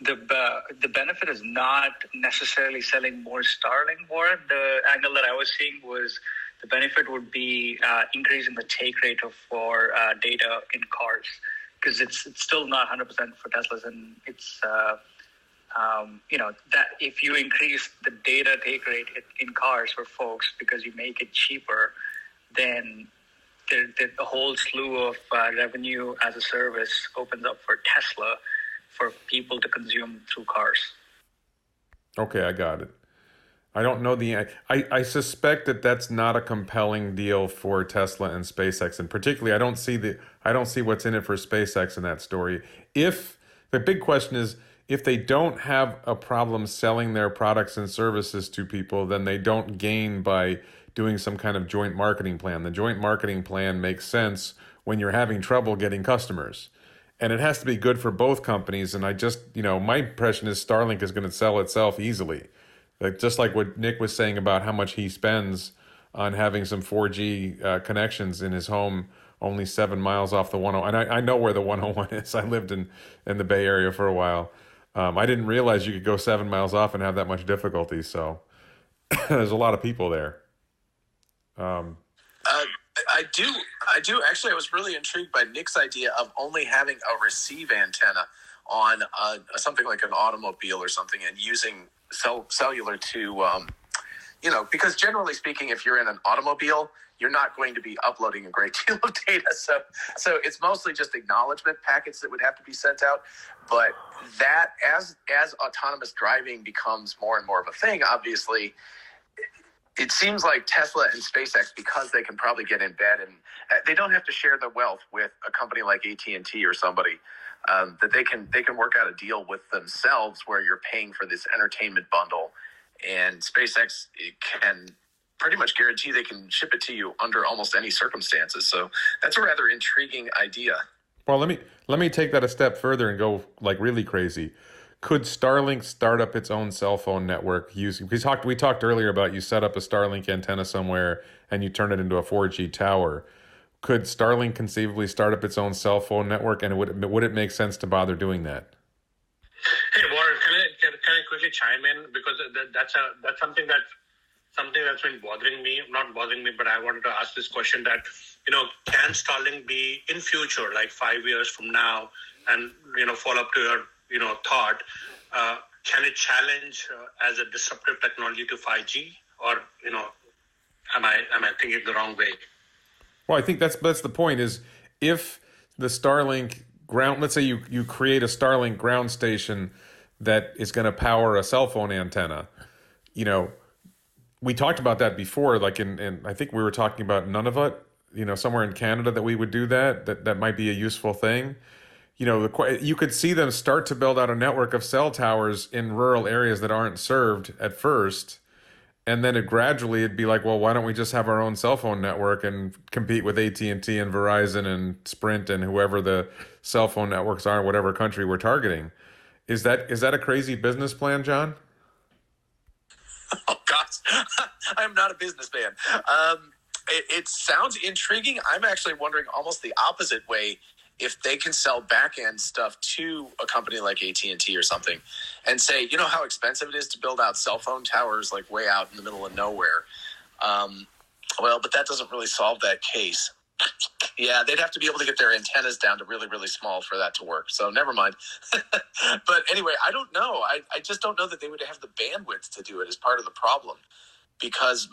the benefit is not necessarily selling more Starlink, Warren. The angle that I was seeing was the benefit would be increasing the take rate for data in cars, because it's still not 100% for Teslas, and it's that if you increase the data take rate in cars for folks because you make it cheaper, then the whole slew of revenue as a service opens up for Tesla for people to consume through cars. Okay, I got it. I don't know I suspect that that's not a compelling deal for Tesla and SpaceX, and particularly I don't see what's in it for SpaceX in that story. If the big question is, if they don't have a problem selling their products and services to people, then they don't gain by doing some kind of joint marketing plan. The joint marketing plan makes sense when you're having trouble getting customers. And it has to be good for both companies. And I just, my impression is Starlink is going to sell itself easily. Just like what Nick was saying about how much he spends on having some 4G connections in his home, only 7 miles off the 101. And I know where the 101 is. I lived in the Bay Area for a while. I didn't realize you could go 7 miles off and have that much difficulty. So there's a lot of people there. I do. Actually, I was really intrigued by Nick's idea of only having a receive antenna on something like an automobile or something, and using cellular to, because generally speaking, if you're in an automobile, you're not going to be uploading a great deal of data. So it's mostly just acknowledgement packets that would have to be sent out. But that, as autonomous driving becomes more and more of a thing, obviously, it seems like Tesla and SpaceX, because they can probably get in bed and they don't have to share the wealth with a company like AT&T or somebody, that they can work out a deal with themselves where you're paying for this entertainment bundle, and SpaceX can pretty much guarantee they can ship it to you under almost any circumstances. So that's a rather intriguing idea. Well, let me take that a step further and go like really crazy. Could Starlink start up its own cell phone network using? We talked earlier about you set up a Starlink antenna somewhere and you turn it into a 4G tower. Could Starlink conceivably start up its own cell phone network, and would it make sense to bother doing that? Hey Warren, can I quickly chime in, because that's something that's been bothering me. Not bothering me, but I wanted to ask this question: that can Starlink be in future, like 5 years from now, and follow up to your thought, can it challenge as a disruptive technology to 5G, or am I thinking the wrong way? Well, I think that's the point. Is if the Starlink ground, let's say you create a Starlink ground station that is going to power a cell phone antenna, we talked about that before, like in I think we were talking about Nunavut, somewhere in Canada, that we would do that might be a useful thing. You could see them start to build out a network of cell towers in rural areas that aren't served at first. And then it'd be like, well, why don't we just have our own cell phone network and compete with AT&T and Verizon and Sprint and whoever the cell phone networks are in whatever country we're targeting? Is that a crazy business plan, John? Oh, gosh. I'm not a businessman. It sounds intriguing. I'm actually wondering almost the opposite way. If they can sell back-end stuff to a company like AT&T or something and say, how expensive it is to build out cell phone towers like way out in the middle of nowhere. But that doesn't really solve that case. Yeah, they'd have to be able to get their antennas down to really, really small for that to work. So never mind. But anyway, I don't know. I just don't know that they would have the bandwidth to do it as part of the problem, because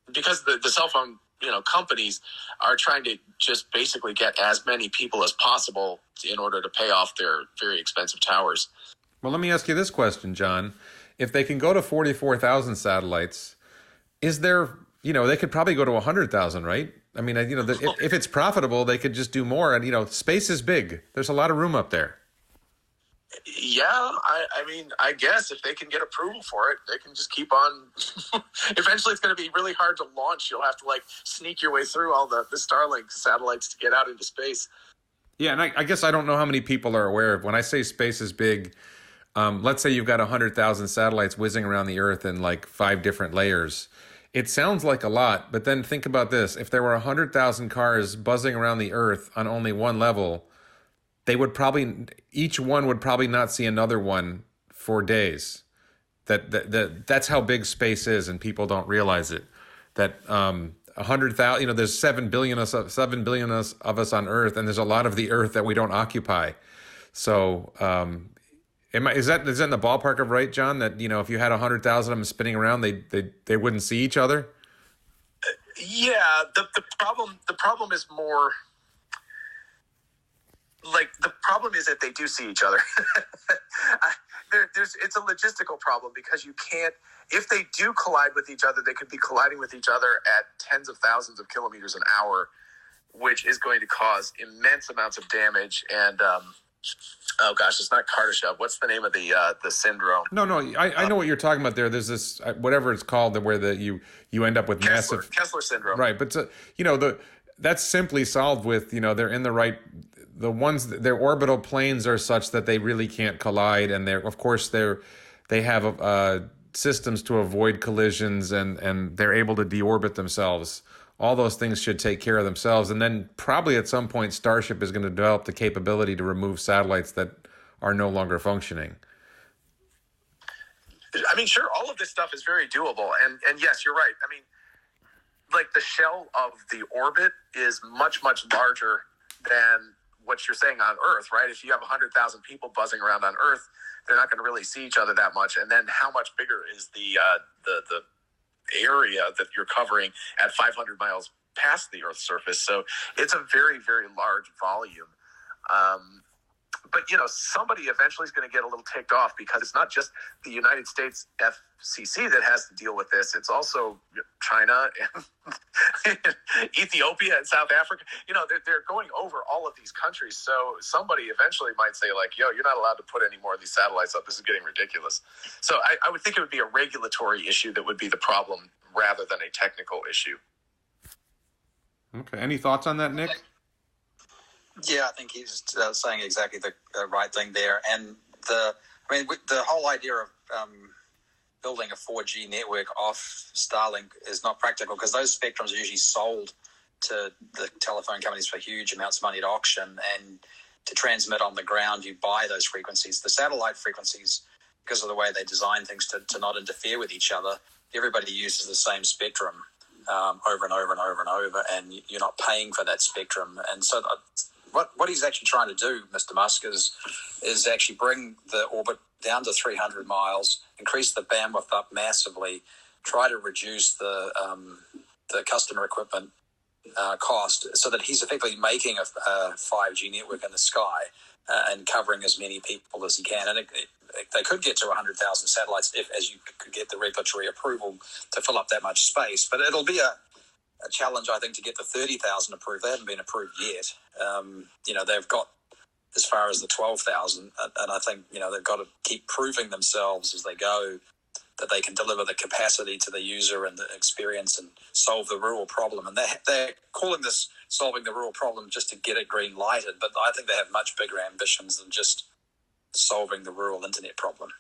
the cell phone companies are trying to just basically get as many people as possible in order to pay off their very expensive towers. Well, let me ask you this question, John. If they can go to 44,000 satellites, is there, they could probably go to 100,000, right? I mean, if it's profitable, they could just do more. And, space is big. There's a lot of room up there. Yeah, I mean, I guess if they can get approval for it, they can just keep on. Eventually, it's going to be really hard to launch. You'll have to sneak your way through all the Starlink satellites to get out into space. Yeah, and I guess I don't know how many people are aware of when I say space is big. Let's say you've got 100,000 satellites whizzing around the Earth in 5 different layers. It sounds like a lot, but then think about this: if there were 100,000 cars buzzing around the Earth on only one level, each one would probably not see another one for days. That's how big space is, and people don't realize it. That 100,000, there's 7 billion of us on Earth, and there's a lot of the Earth that we don't occupy. So, is that in the ballpark of right, John? That if you had 100,000 of them spinning around, they wouldn't see each other. Yeah, the problem is more. The problem is that they do see each other. It's a logistical problem because you can't. If they do collide with each other, they could be colliding with each other at tens of thousands of kilometers an hour, which is going to cause immense amounts of damage. And oh gosh, it's not Kardashev. What's the name of the syndrome? No, I know what you're talking about there. There's this whatever it's called, where you end up with Kessler syndrome. Right, but that's simply solved with they're in the right. The ones, their orbital planes are such that they really can't collide, and they have systems to avoid collisions, and they're able to deorbit themselves. All those things should take care of themselves, and then probably at some point Starship is going to develop the capability to remove satellites that are no longer functioning. I mean, sure, all of this stuff is very doable, and yes, you're right. I mean, the shell of the orbit is much, much larger than what you're saying on Earth, right? If you have 100,000 people buzzing around on Earth, they're not going to really see each other that much. And then how much bigger is the area that you're covering at 500 miles past the Earth's surface? So it's a very, very large volume. But, somebody eventually is going to get a little ticked off because it's not just the United States FCC that has to deal with this. It's also China and Ethiopia and South Africa. They're going over all of these countries. So somebody eventually might say yo, you're not allowed to put any more of these satellites up. This is getting ridiculous. So I would think it would be a regulatory issue that would be the problem rather than a technical issue. Okay. Any thoughts on that, Nick? Yeah, I think he's saying exactly the right thing there. And the whole idea of building a 4G network off Starlink is not practical because those spectrums are usually sold to the telephone companies for huge amounts of money at auction. And to transmit on the ground, you buy those frequencies. The satellite frequencies, because of the way they design things to not interfere with each other, everybody uses the same spectrum over and over and over and over, and you're not paying for that spectrum. And so what he's actually trying to do, Mr. Musk, is actually bring the orbit down to 300 miles, increase the bandwidth up massively, try to reduce the customer equipment cost, so that he's effectively making a 5G network in the sky and covering as many people as he can. And they could get to 100,000 satellites as you could get the regulatory approval to fill up that much space. But it'll be a challenge, I think, to get the 30,000 approved. They haven't been approved yet. They've got as far as the 12,000, and I think they've got to keep proving themselves as they go that they can deliver the capacity to the user and the experience and solve the rural problem. And they're calling this solving the rural problem just to get it green lighted, but I think they have much bigger ambitions than just solving the rural internet problem.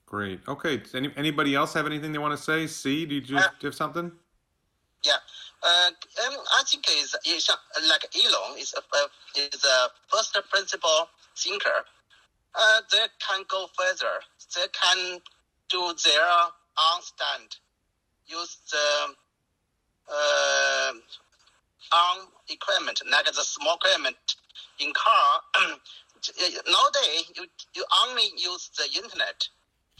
Great. Okay. Does anybody else have anything they want to say? C, do you have something? Yeah. I think is like Elon is a first principle thinker. They can go further. They can do their own stand, use the own equipment, like the small equipment in car. Nowadays, you only use the internet.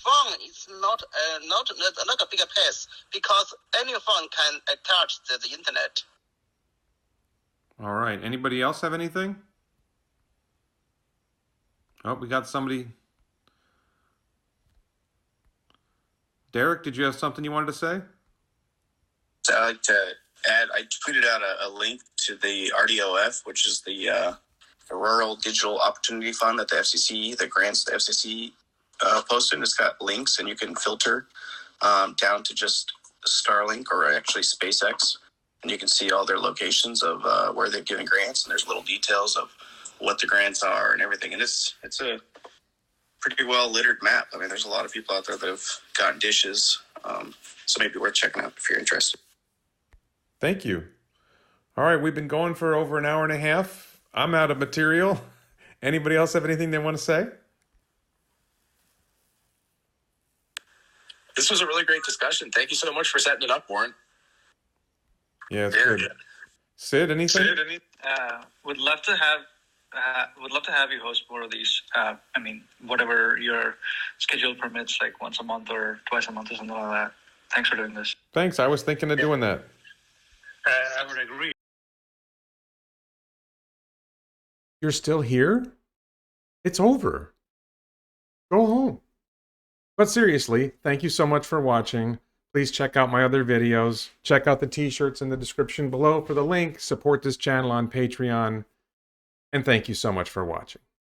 Phone is not a bigger piece because any phone can attach to the internet. All right. Anybody else have anything? Oh, we got somebody. Derek, did you have something you wanted to say? So I'd like to add, I tweeted out a link to the RDOF, which is the Rural Digital Opportunity Fund that the FCC, the grants the FCC posted. It's got links, and you can filter down to just Starlink or actually SpaceX, and you can see all their locations of where they've given grants, and there's little details of what the grants are and everything. And it's a pretty well littered map. I mean, there's a lot of people out there that have gotten dishes, so maybe worth checking out if you're interested. Thank you. All right, we've been going for over an hour and a half. I'm out of material. Anybody else have anything they want to say? This was a really great discussion. Thank you so much for setting it up, Warren. Yeah, it's good. Sid, anything? Would love to have you host more of these. I mean, whatever your schedule permits, like once a month or twice a month or something like that. Thanks for doing this. Thanks. I was thinking of doing that. I would agree. You're still here? It's over. Go home. But seriously, thank you so much for watching. Please check out my other videos. Check out the t-shirts in the description below for the link. Support this channel on Patreon. And thank you so much for watching.